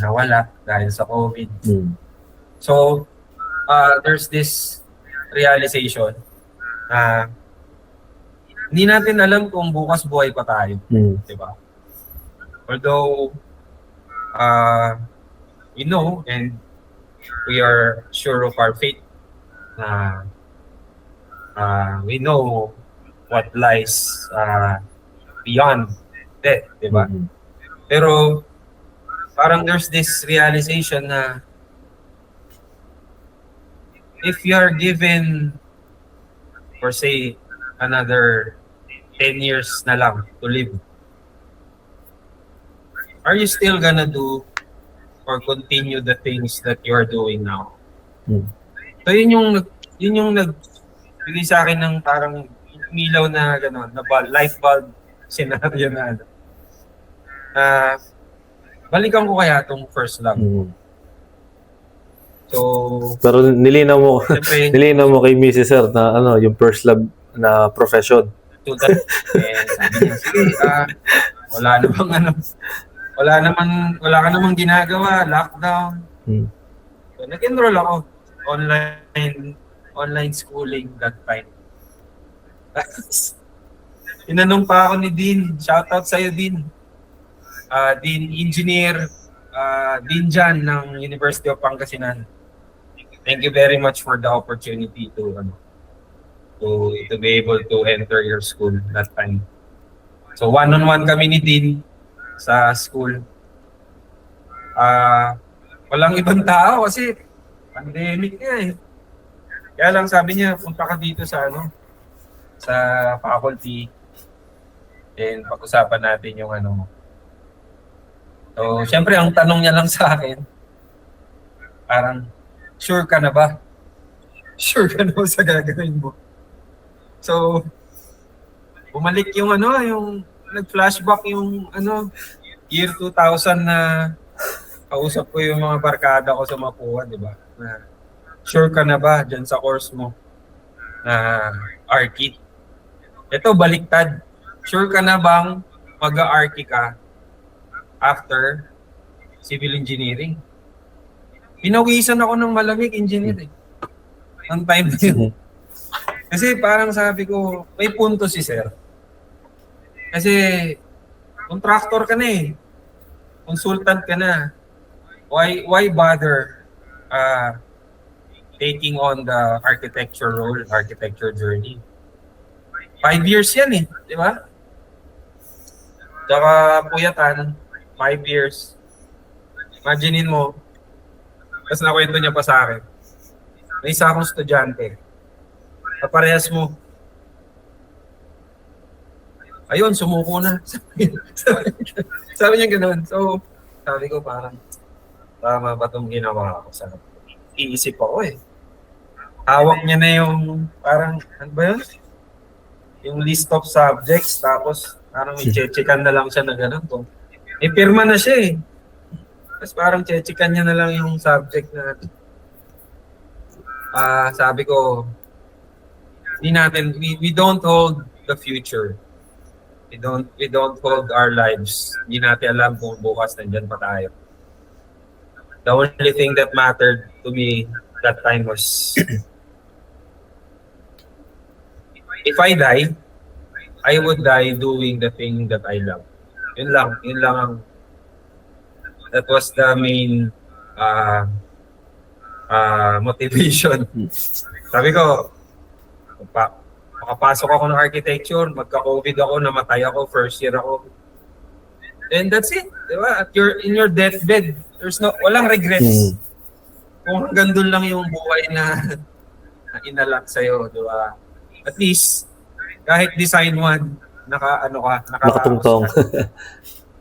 nawala dahil sa COVID. So, there's this realization na hindi natin alam kung bukas buhay pa tayo. Di ba? Although, we know and we are sure of our fate, we know what lies beyond death, di ba? Pero parang there's this realization na if you are given, or say, another 10 years na lang to live, are you still gonna do or continue the things that you are doing now? So yun yung nagbigay sa akin ng parang milaw na gano'n, na light bulb scenario na balikan ko kaya itong first love. So, pero nilinaw mo kay Mrs. Sir na yung first love na profession. Sabi niya, sige, wala ka namang ginagawa, lockdown. So, nag-enroll ako. Online schooling that time. Inanong pa ako ni Dean. Shoutout sa'yo, Dean. Dean Engineer, Dean Jan ng University of Pangasinan. Thank you very much for the opportunity to be able to enter your school that time. So one-on-one kami ni Dean sa school. Walang ibang tao kasi pandemic nga eh. Kaya lang sabi niya, punta ka dito sa sa faculty and pag-usapan natin yung So, syempre, ang tanong niya lang sa akin, parang, sure ka na ba? Sure ka na ba sa gagawin mo? So, bumalik yung yung nag-flashback yung year 2000 na kausap ko yung mga barkada ko sa Mapua, di ba? Na, sure ka na ba dyan sa course mo na Archi? Ito, baliktad. Sure ka na bang mag-Archi ka after civil engineering? Pinawisan ako ng malamig engineering. Ang time na yun. Kasi parang sabi ko, may punto si sir. Kasi contractor ka na eh. Consultant ka na. Why bother taking on the architecture role, architecture journey? 5 years yan eh, di ba? Tsaka puyatan, 5 years. Imaginein mo, tapos nakwento niya pa sa akin, may isa akong estudyante, kaparehas mo. Ayun, sumuko na. Sabi niya gano'n. So, sabi ko parang, tama ba itong ginawa ko? Iisip ako eh. Hawak niya na yung, parang, ano ba yun? Yung list of subjects, tapos parang may chechikan na lang siya na gano'n. May pirma na siya eh. Tapos parang chechikan niya na lang yung subject na, sabi ko, we don't hold the future. We don't hold our lives. Hindi natin alam kung bukas nandyan pa tayo. The only thing that mattered to me that time was if I die, I would die doing the thing that I love. Yun lang that was the main motivation. Sabi ko, makapasok ako ng architecture, magka-COVID ako, namatay ako, first year ako. And that's it, di ba? In your deathbed, walang regrets. Kung hanggang doon lang yung buhay na inalak sa'yo, di ba? At least, kahit design one, nakatungtong.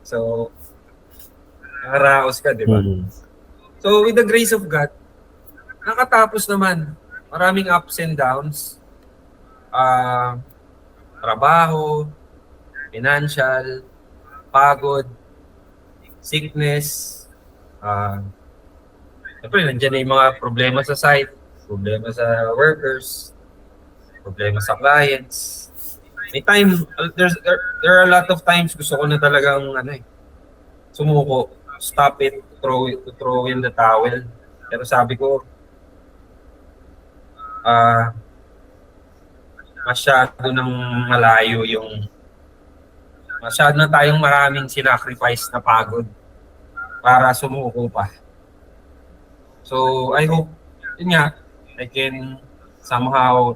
So, nakaraos ka, di ba? So, with the grace of God, nakatapos naman. Maraming ups and downs. Trabaho, financial, pagod, sickness, siyempre nandiyan na yung mga problema sa site, problema sa workers, problema sa clients. May time, there are a lot of times gusto ko na talagang sumuko, stop it, throw in the towel. Pero sabi ko, masyado nang malayo masyado na tayong maraming sinacrifice na pagod para sumuko pa. So, I hope, yun nga, I can somehow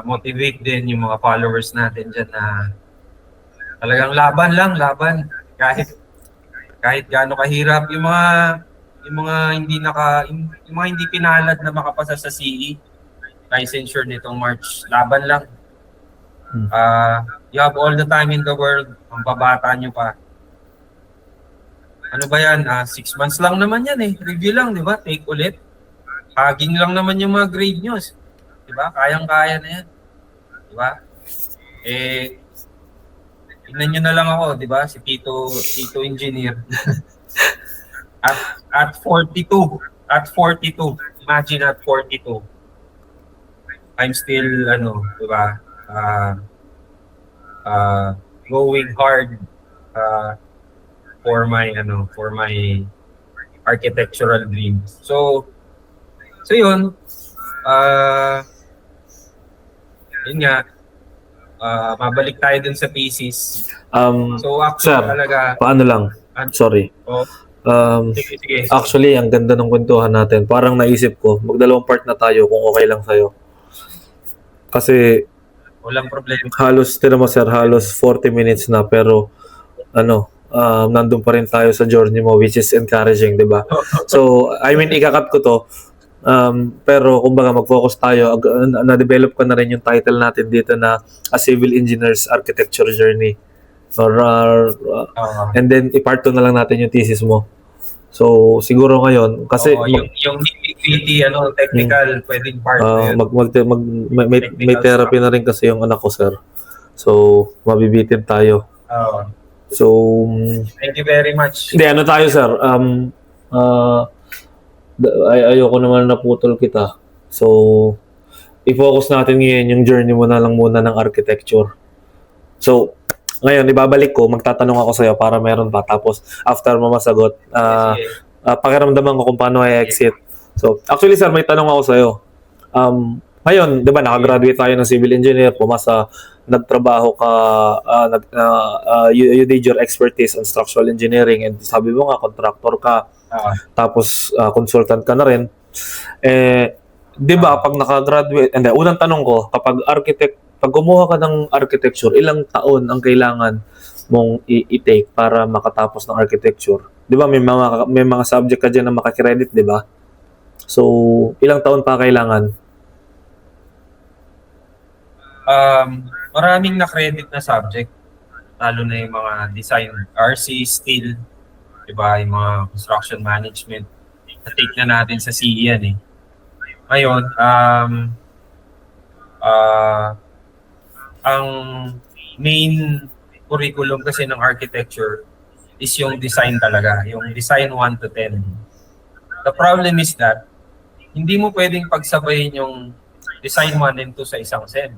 motivate din yung mga followers natin dyan na talagang laban. Kahit gaano kahirap yung mga hindi pinalad na makapasa sa CE licensure nitong March, laban lang. You have all the time in the world, ang babata nyo pa. Ano ba yan? 6 months lang naman yan eh. Review lang, di ba? Take ulit. Hugging lang naman yung mga grade nyo. Di ba? Kayang-kaya na yan. Di ba? Tingnan nyo na lang ako, di ba? Si Tito Engineer. At 42. Imagine at 42. I'm still, di ba? Going hard for my architectural dreams. So yun. Yun nga. Mabalik tayo dun sa thesis. So actually sir, talaga, paano lang? Sorry. Sige. Actually, ang ganda ng kwentuhan natin. Parang naisip ko, magdalawang part na tayo kung okay lang sa'yo. Kasi walang problema. halos 40 minutes na, pero nandun pa rin tayo sa journey mo, which is encouraging, di ba? So, I mean, ikakat ko to. Pero kumbaga mag-focus tayo, na-develop ko na rin yung title natin dito na A Civil Engineer's Architecture Journey. or and then i-part 2 na lang natin yung thesis mo. So siguro ngayon kasi yung nitty-gritty technical pwedeng part na yun. may therapy na rin kasi yung anak ko, sir. So mabibitin tayo. So thank you very much. Hindi, ano tayo, sir? Ayoko naman naputol kita. So i-focus natin ngayon yung journey mo na lang muna ng architecture. So ngayon, ibabalik ko, magtatanong ako sa'yo para meron pa. Tapos, after mo masagot, pakiramdaman ko kung paano i-exit. So, actually, sir, may tanong ako sa'yo. Ngayon, di ba, nakagraduate tayo ng civil engineer, pumasa, nagtrabaho ka, you did your expertise on structural engineering, and sabi mo nga, contractor ka, tapos consultant ka na rin. Di ba, pag nakagraduate, and unang tanong ko, kapag pag kumuha ka ng architecture, ilang taon ang kailangan mong i-take para makatapos ng architecture? Di ba, may mga subject ka dyan na makakredit, di ba? So, ilang taon pa kailangan? Maraming na-credit na subject, lalo na yung mga design, RC, steel, di ba, yung mga construction management. Na-take na natin sa CE yan eh. Ngayon, ang main curriculum kasi ng architecture is yung design talaga, yung design 1 to 10. The problem is that hindi mo pwedeng pagsabayin yung design 1 and 2 sa isang SEM.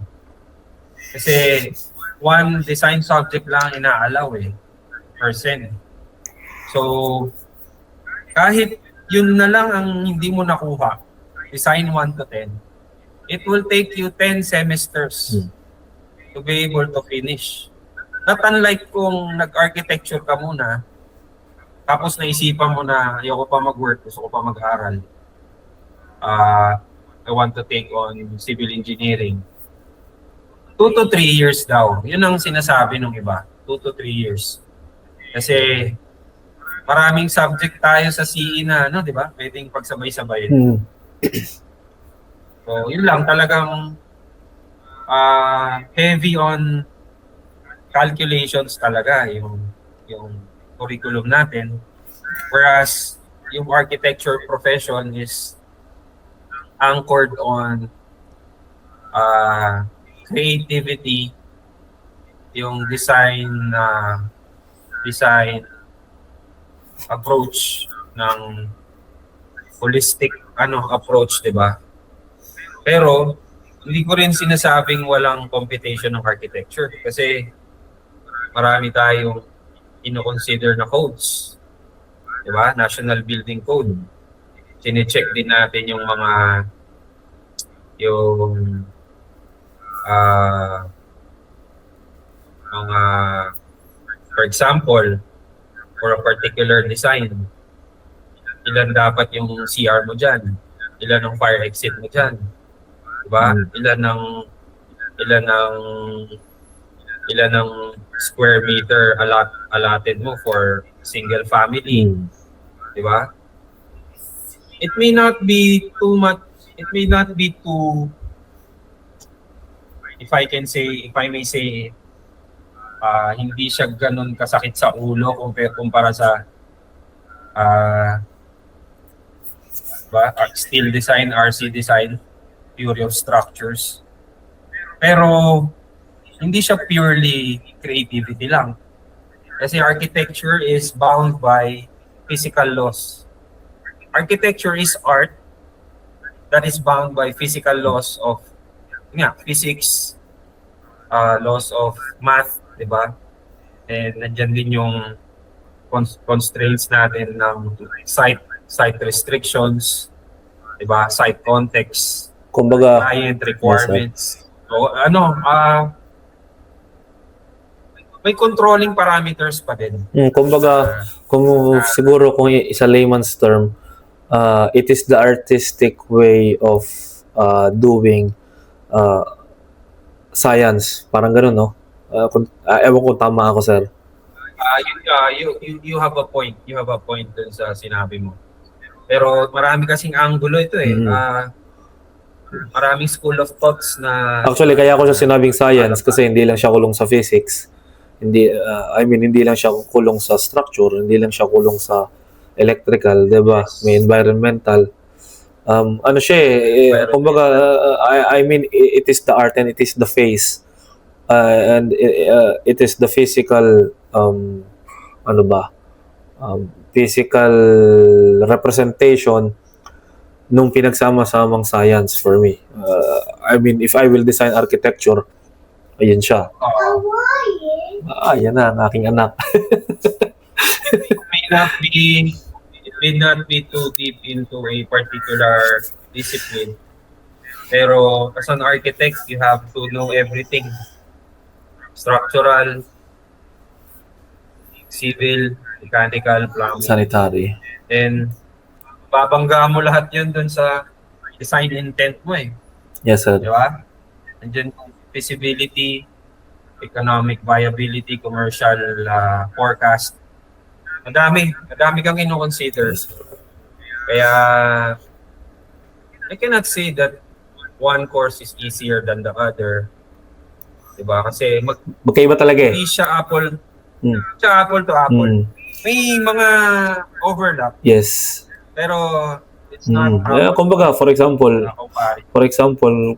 Kasi one design subject lang inaalaw per SEM. So, kahit yun na lang ang hindi mo nakuha, design 1 to 10, it will take you 10 semesters to be able to finish. Not unlike kung nag-architecture ka muna, tapos naisipan mo na ayoko pa mag-work, gusto ko pa mag-aral. I want to take on civil engineering. 2 to 3 years daw. Yun ang sinasabi ng iba. 2 to 3 years. Kasi maraming subject tayo sa CE na, di ba? Pwedeng pagsabay-sabayin. So, yun lang. Talagang heavy on calculations talaga yung curriculum natin. Whereas, yung architecture profession is anchored on creativity, yung design approach ng holistic approach, 'di ba? Pero hindi ko rin sinasabing walang computation ng architecture kasi marami tayong ino-consider na codes. 'Di ba? National Building Code. Sine-check din natin yung for example, for a particular design, ilan dapat yung CR mo dyan? Ilan ang fire exit mo dyan? Diba? Ilan ang square meter allotted mo for single family? Diba? It may not be too much, it may not be too, if I may say, hindi siya ganun kasakit sa ulo kumpara sa steel design, RC design, theory of structures. Pero hindi siya purely creativity lang. Kasi architecture is bound by physical laws. Architecture is art that is bound by physical laws of physics, laws of math, di ba? And nandiyan din yung constraints natin ng site restrictions, di ba? Site context, kumbaga, client requirements. So, may controlling parameters pa din. Kumbaga, siguro kung isa layman's term, it is the artistic way of doing science. Parang gano'n, no? Ewan ko tama ako, sir. You have a point. You have a point dun sa sinabi mo. Pero marami kasing angulo ito eh. Maraming school of thoughts na... Actually, kaya ko siya sinabing science kasi hindi lang siya kulong sa physics. hindi lang siya kulong sa structure, hindi lang siya kulong sa electrical, 'di ba? May environmental. Ano siya kumbaga, it is the art and it is the face. And it is the physical ano ba? Physical representation nung pinagsama-samang science for me. If I will design architecture, ayun siya. Yan na, ang aking anak. It may not be too deep into a particular discipline. Pero as an architect, you have to know everything. Structural, civil, mechanical, plumbing, Sanitary. and babangga mo lahat yun dun sa design intent mo eh. Yes, sir. Di ba? Nandiyan yung feasibility, economic viability, commercial forecast. Madami kang ino-consider. Kaya, I cannot say that one course is easier than the other. Diba? Kasi Magkaiba talaga eh. hindi siya apple to apple. May mga overlap. Yes. Pero it's not Kumbaga, for example,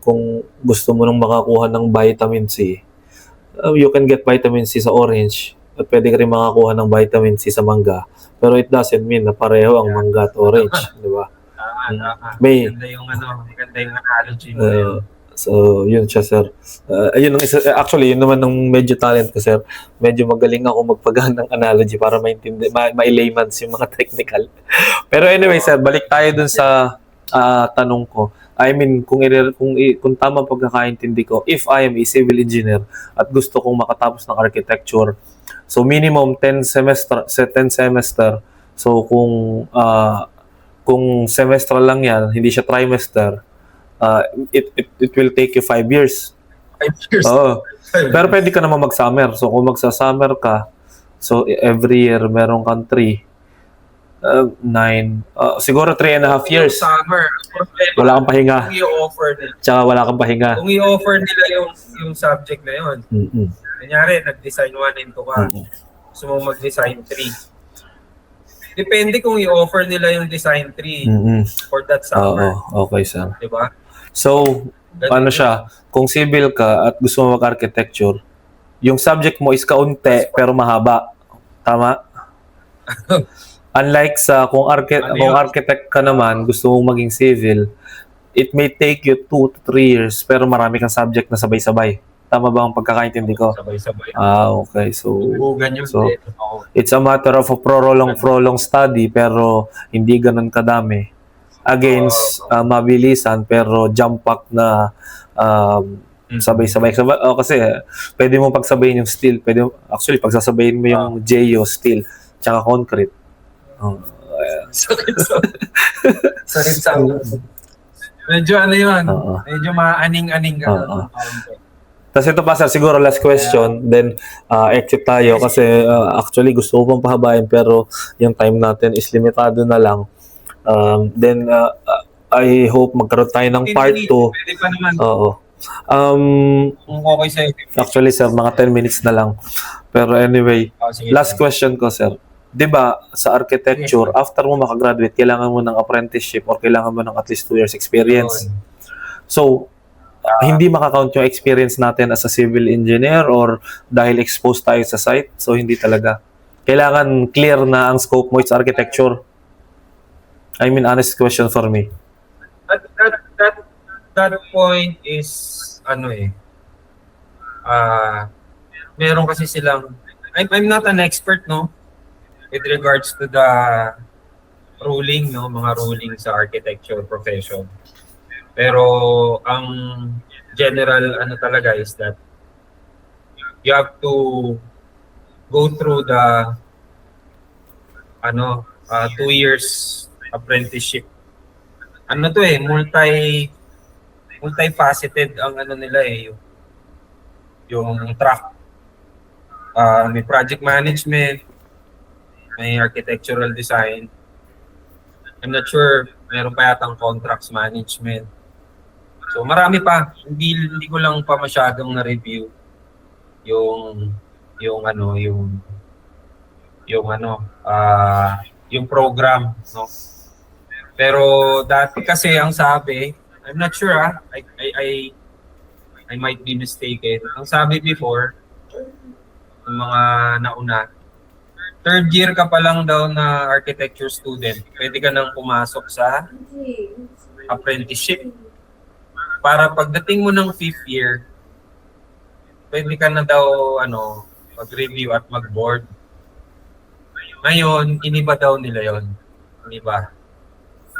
kung gusto mo nang makakuha ng vitamin C, you can get vitamin C sa orange. At pwede ka rin makakuha ng vitamin C sa mangga. Pero it doesn't mean na pareho ang mangga at orange. Di ba? May, maganda yung analogy mo. So, yun siya, sir. Yun ang isa, actually, yun naman ng medyo talent ko, sir. Medyo magaling ako magpagaan ng analogy para maintindihan, ma-layman's yung mga technical. Pero anyway, sir, balik tayo dun sa tanong ko. Kung tama pagkakaintindi ko, if I am a civil engineer at gusto kong makatapos ng architecture, so minimum 10 semester. So kung semester lang yan, hindi siya trimester, it will take you 5 years. 5 years? Oo. Pero pwede ka naman mag-summer. So kung mag-summer ka, so every year meron kang 3, 9, siguro 3.5 years. Summer. Wala kang pahinga. Kung i-offer nila. Tsaka wala kang pahinga. Kung i-offer nila yung subject na yun. Kunyari, nag-design 1 and 2 ka. Gusto mo mag-design 3. Depende kung i-offer nila yung design 3 for that summer. Okay, sir. Diba? So, ano siya, kung civil ka at gusto mo mag-architecture, yung subject mo is kaunti pero mahaba. Tama? Unlike sa kung architect ka naman, gusto mong maging civil, it may take you 2 to 3 years pero marami kang subject na sabay-sabay. Tama ba ang pagkakaintindi ko? Sabay-sabay. Okay. So it's a matter of a prolong study pero hindi ganun kadami. Against mabilisan pero jump pack na sabay-sabay. Kasi pwede mo pagsabayin yung steel. Actually, pagsasabayin mo yung geo, steel, tsaka concrete. Sakit sa medyo ano yun? Medyo maaning-aning ka. Tapos ito pa, sir, siguro last question, then exit tayo kasi actually gusto ko pang pahabain pero yung time natin is limitado na lang. Then I hope magkaroon tayo ng part 2. Pwede pa naman. Oo. Kung okay sa'yo. Actually, sir, mga 10 minutes na lang. Pero anyway, last question ko, sir. 'Di ba sa architecture, after mo makagraduate, kailangan mo ng apprenticeship or kailangan mo ng at least 2 years experience. So, hindi makakount yung experience natin as a civil engineer or dahil exposed tayo sa site. So, hindi talaga. Kailangan clear na ang scope mo is architecture. Honest question for me. That point is, meron kasi silang, I'm not an expert, no? With regards to the ruling, no? Mga ruling sa architecture profession. Pero ang general talaga is that you have to go through the 2 years apprenticeship. Multifaceted ang nila yung track. May project management, may architectural design. I'm not sure, meron pa yatang contracts management. So marami pa. Hindi ko lang pa masyadong na-review yung yung ano, yung program, no? Pero dati kasi ang sabi, I'm not sure I might be mistaken. Ang sabi before, ng mga nauna, third year ka pa lang daw na architecture student, pwede ka nang pumasok sa apprenticeship. Para pagdating mo ng fifth year, pwede ka na daw mag-review at mag-board. Ngayon, iniba daw nila yon, iniba.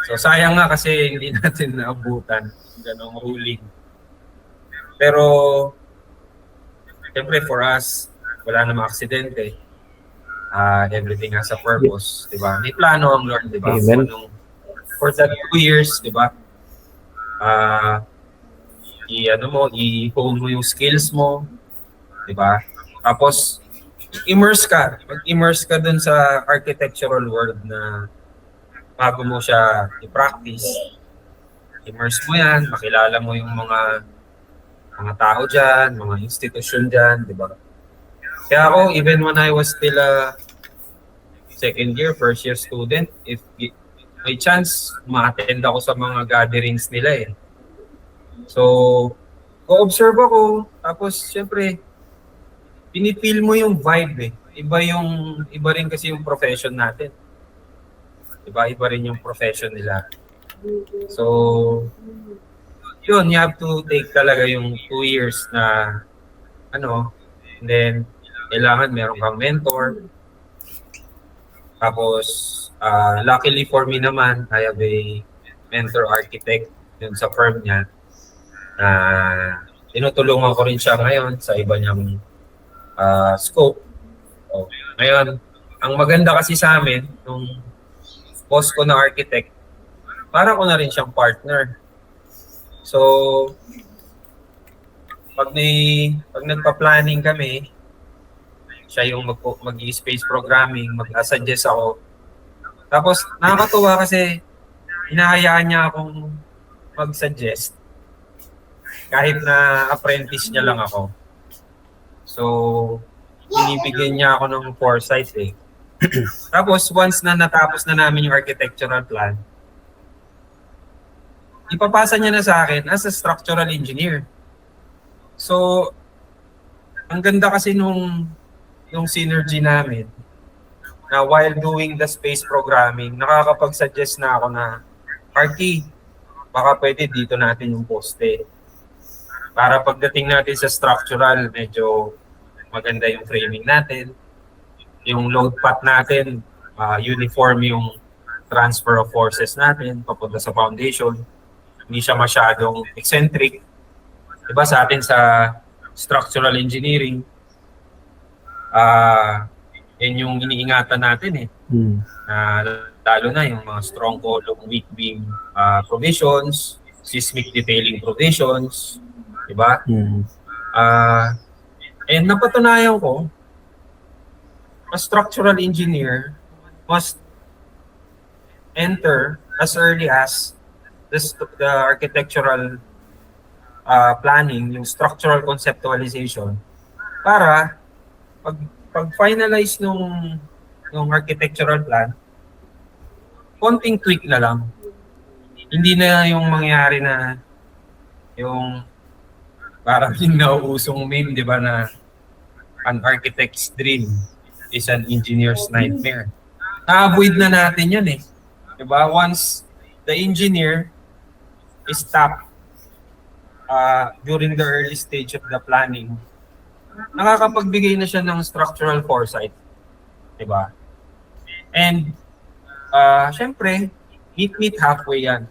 So sayang nga kasi hindi natin naabutan ganong ruling. Pero siyempre for us, wala namang aksidente. Everything has a purpose, di ba? May plano ang Lord, di ba? Amen. For that 2 years, di ba? I-hone mo yung skills mo, di ba? Tapos, mag-immerse ka dun sa architectural world na bago mo siya i-practice. Immerse mo yan, makilala mo yung mga tao dyan, mga institusyon dyan, di ba? Kaya ako, even when I was still a second year, first year student, if may chance, ma-attend ako sa mga gatherings nila eh. So, go-observe ako, tapos syempre, pinipil mo yung vibe eh. Iba rin kasi yung profession natin. Iba rin yung profession nila. So, yun, you have to take talaga yung 2 years na and then kailangan meron kang mentor. Tapos, luckily for me naman, I have a mentor architect dun sa firm niya. Tinutulungan ko rin siya ngayon sa iba niyang scope. So, ngayon, ang maganda kasi sa amin, nung boss ko na architect, para ko na rin siyang partner. So, pag nagpa-planning kami, siya yung mag-space programming, mag-suggest ako. Tapos, nakakatuwa kasi hinahayaan niya akong mag-suggest kahit na apprentice niya lang ako. So, binibigyan niya ako ng foresight eh. Tapos, once na natapos na namin yung architectural plan, ipapasa niya na sa akin as a structural engineer. So, ang ganda kasi nung synergy namin na while doing the space programming, nakakapag-suggest na ako na, Arky, baka pwede dito natin yung poste. Para pagdating natin sa structural, medyo maganda yung framing natin. Yung load path natin, uniform yung transfer of forces natin papunta sa foundation. Hindi siya masyadong eccentric. Diba sa atin sa structural engineering, yan yung iniingatan natin eh. Lalo na yung mga strong column, weak beam provisions, seismic detailing provisions, diba? And napatunayan ko, a structural engineer must enter as early as the architectural planning, yung structural conceptualization, para pag finalize nung architectural plan, konting tweak na lang. Hindi na yung mangyari na yung parang yung nauusong meme, di ba, na an architect's dream is an engineer's nightmare. Na-avoid na natin yun eh. Di ba? Once the engineer is tapped during the early stage of the planning, nakakapagbigay na siya ng structural foresight. Diba? And, syempre, meet halfway yan.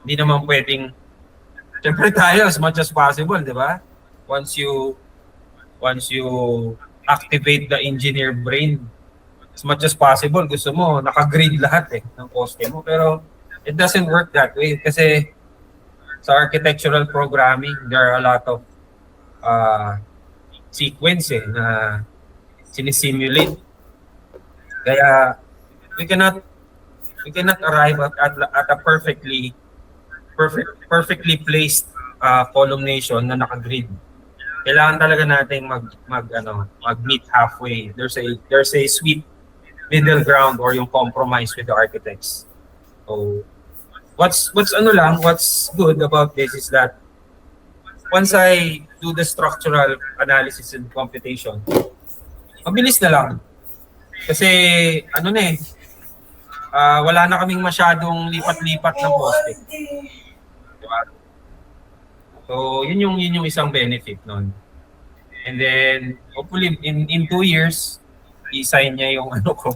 Hindi naman pwedeng, syempre tayo as much as possible, diba? Once you activate the engineer brain, as much as possible, gusto mo, naka-grade lahat ng poste mo. Pero, it doesn't work that way kasi sa architectural programming, there are a lot of sequence na sinisimulate. Kaya we cannot arrive at a perfectly placed columnation na naka-grid. kailangan talaga nating mag-meet halfway. There's a sweet middle ground or yung compromise with the architects. So what's good about this is that once I do the structural analysis and computation, mabilis na lang. Kasi wala na kaming masyadong lipat-lipat ng poste. Diba? So yun yung isang benefit nun. And then hopefully in 2 years, i-sign niya yung ko.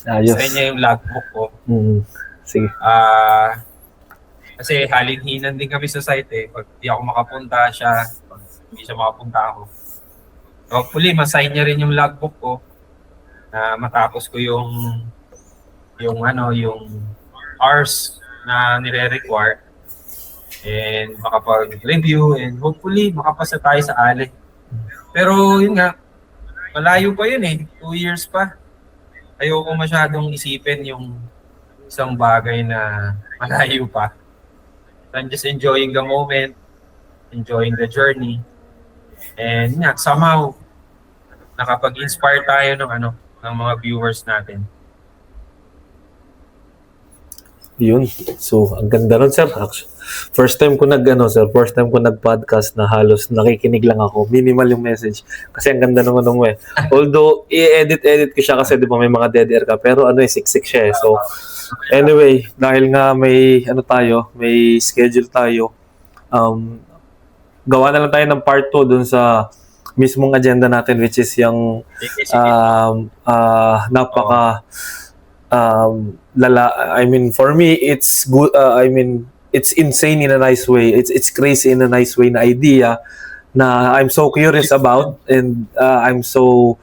Ayos. I-sign niya yung logbook ko. Sige. Kasi halin-hinan din kami sa site Pag di ako makapunta siya, pag hindi siya makapunta ako. So hopefully, masign niya rin yung logbook ko na matapos ko yung hours na nire-require and makapag-review and hopefully makapasa tayo sa ALE. Pero yun nga, malayo pa yun 2 years pa. Ayoko masyadong isipin yung isang bagay na malayo pa. I'm just enjoying the moment, enjoying the journey. And somehow nakapag-inspire tayo ng mga viewers natin. Yun. So, ang ganda nun, sir. First time ko nag-podcast na halos nakikinig lang ako. Minimal yung message. Kasi ang ganda naman nung Although, i-edit ko siya kasi di ba may mga dead air ka. Pero siksik siya So, anyway, dahil nga may may schedule tayo, gawa na lang tayo ng part 2 dun sa mismong agenda natin, which is yung I mean, for me, it's good. I mean, it's insane in a nice way. It's crazy in a nice way na idea na I'm so curious about, and I'm so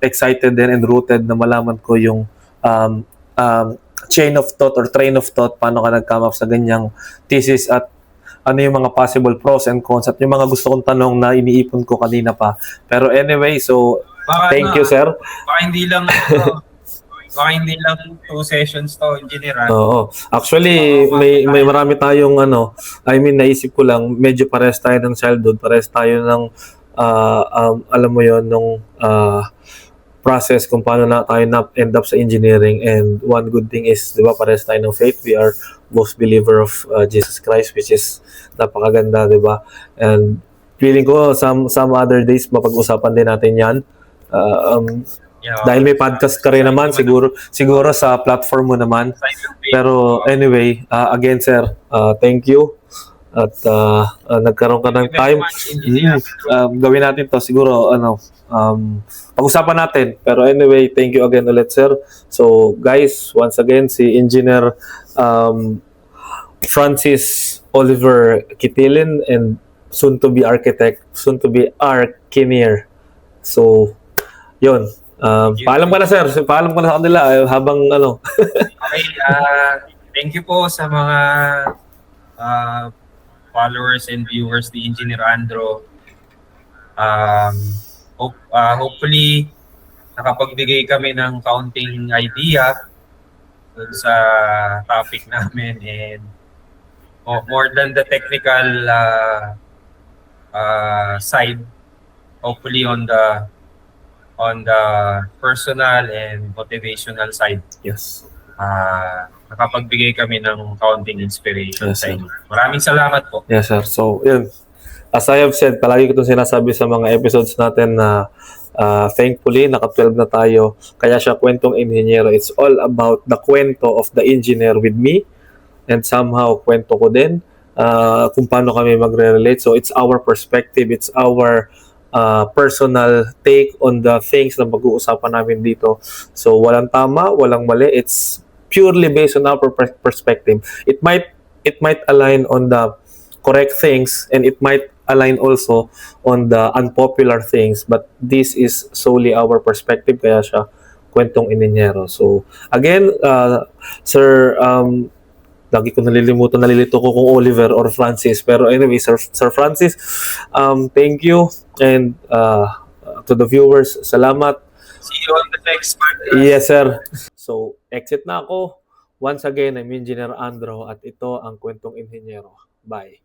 excited and rooted na malaman ko yung chain of thought or train of thought, paano ka nag-come up sa ganyang thesis at ano yung mga possible pros and cons at yung mga gusto kong tanong na iniipon ko kanina pa. Pero anyway, so thank you, sir. Baka hindi lang 2 sessions to, engineer. Oo. Actually, may marami tayong I mean, naisip ko lang, medyo pares tayo ng childhood, pares tayo ng alam mo yon nung process kung paano na tayo end up sa engineering. And one good thing is, di ba, pares tayo ng faith. We are both believer of Jesus Christ, which is napakaganda, di ba? And feeling ko some other days mapag-usapan din natin yan. Dahil may podcast ka rin naman, siguro sa platform mo naman. Pero anyway, again, sir, thank you. At nagkaroon ka ng time. Gawin natin to siguro, pag-usapan natin. Pero anyway, thank you again ulit, sir. So, guys, once again, si Engineer Francis Oliver Kitilin and soon-to-be architect, soon-to-be archineer. So, yun. Paalam ka na, sir. Paalam ka na sa kanila habang Okay, thank you po sa mga followers and viewers ni Engineer Andro. Hopefully, nakapagbigay kami ng counting idea dun sa topic namin and more than the technical side, hopefully on the personal and motivational side. Yes. Nakapagbigay kami ng counting inspiration sa inyo. Maraming salamat po. Yes, sir. So, yun. As I have said, palagi ko itong sinasabi sa mga episodes natin na thankfully, naka-12 na tayo. Kaya siya kwentong inhinyero. It's all about the kwento of the engineer with me and somehow kwento ko din kung paano kami magre-relate. So, it's our perspective. It's our personal take on the things na mag-uusapan namin dito. So, walang tama, walang mali. It's purely based on our perspective. It might align on the correct things and it might align also on the unpopular things, but this is solely our perspective, kaya siya kwentong inhinyero. So again, sir, lagi ko nalilito ko kung Oliver or Francis, pero anyway, Sir Francis, thank you, and to the viewers, salamat. See you on the next part. Yes, sir. So, exit na ako. Once again, I'm Engineer Andro at ito ang Kwentong Inhinyero. Bye.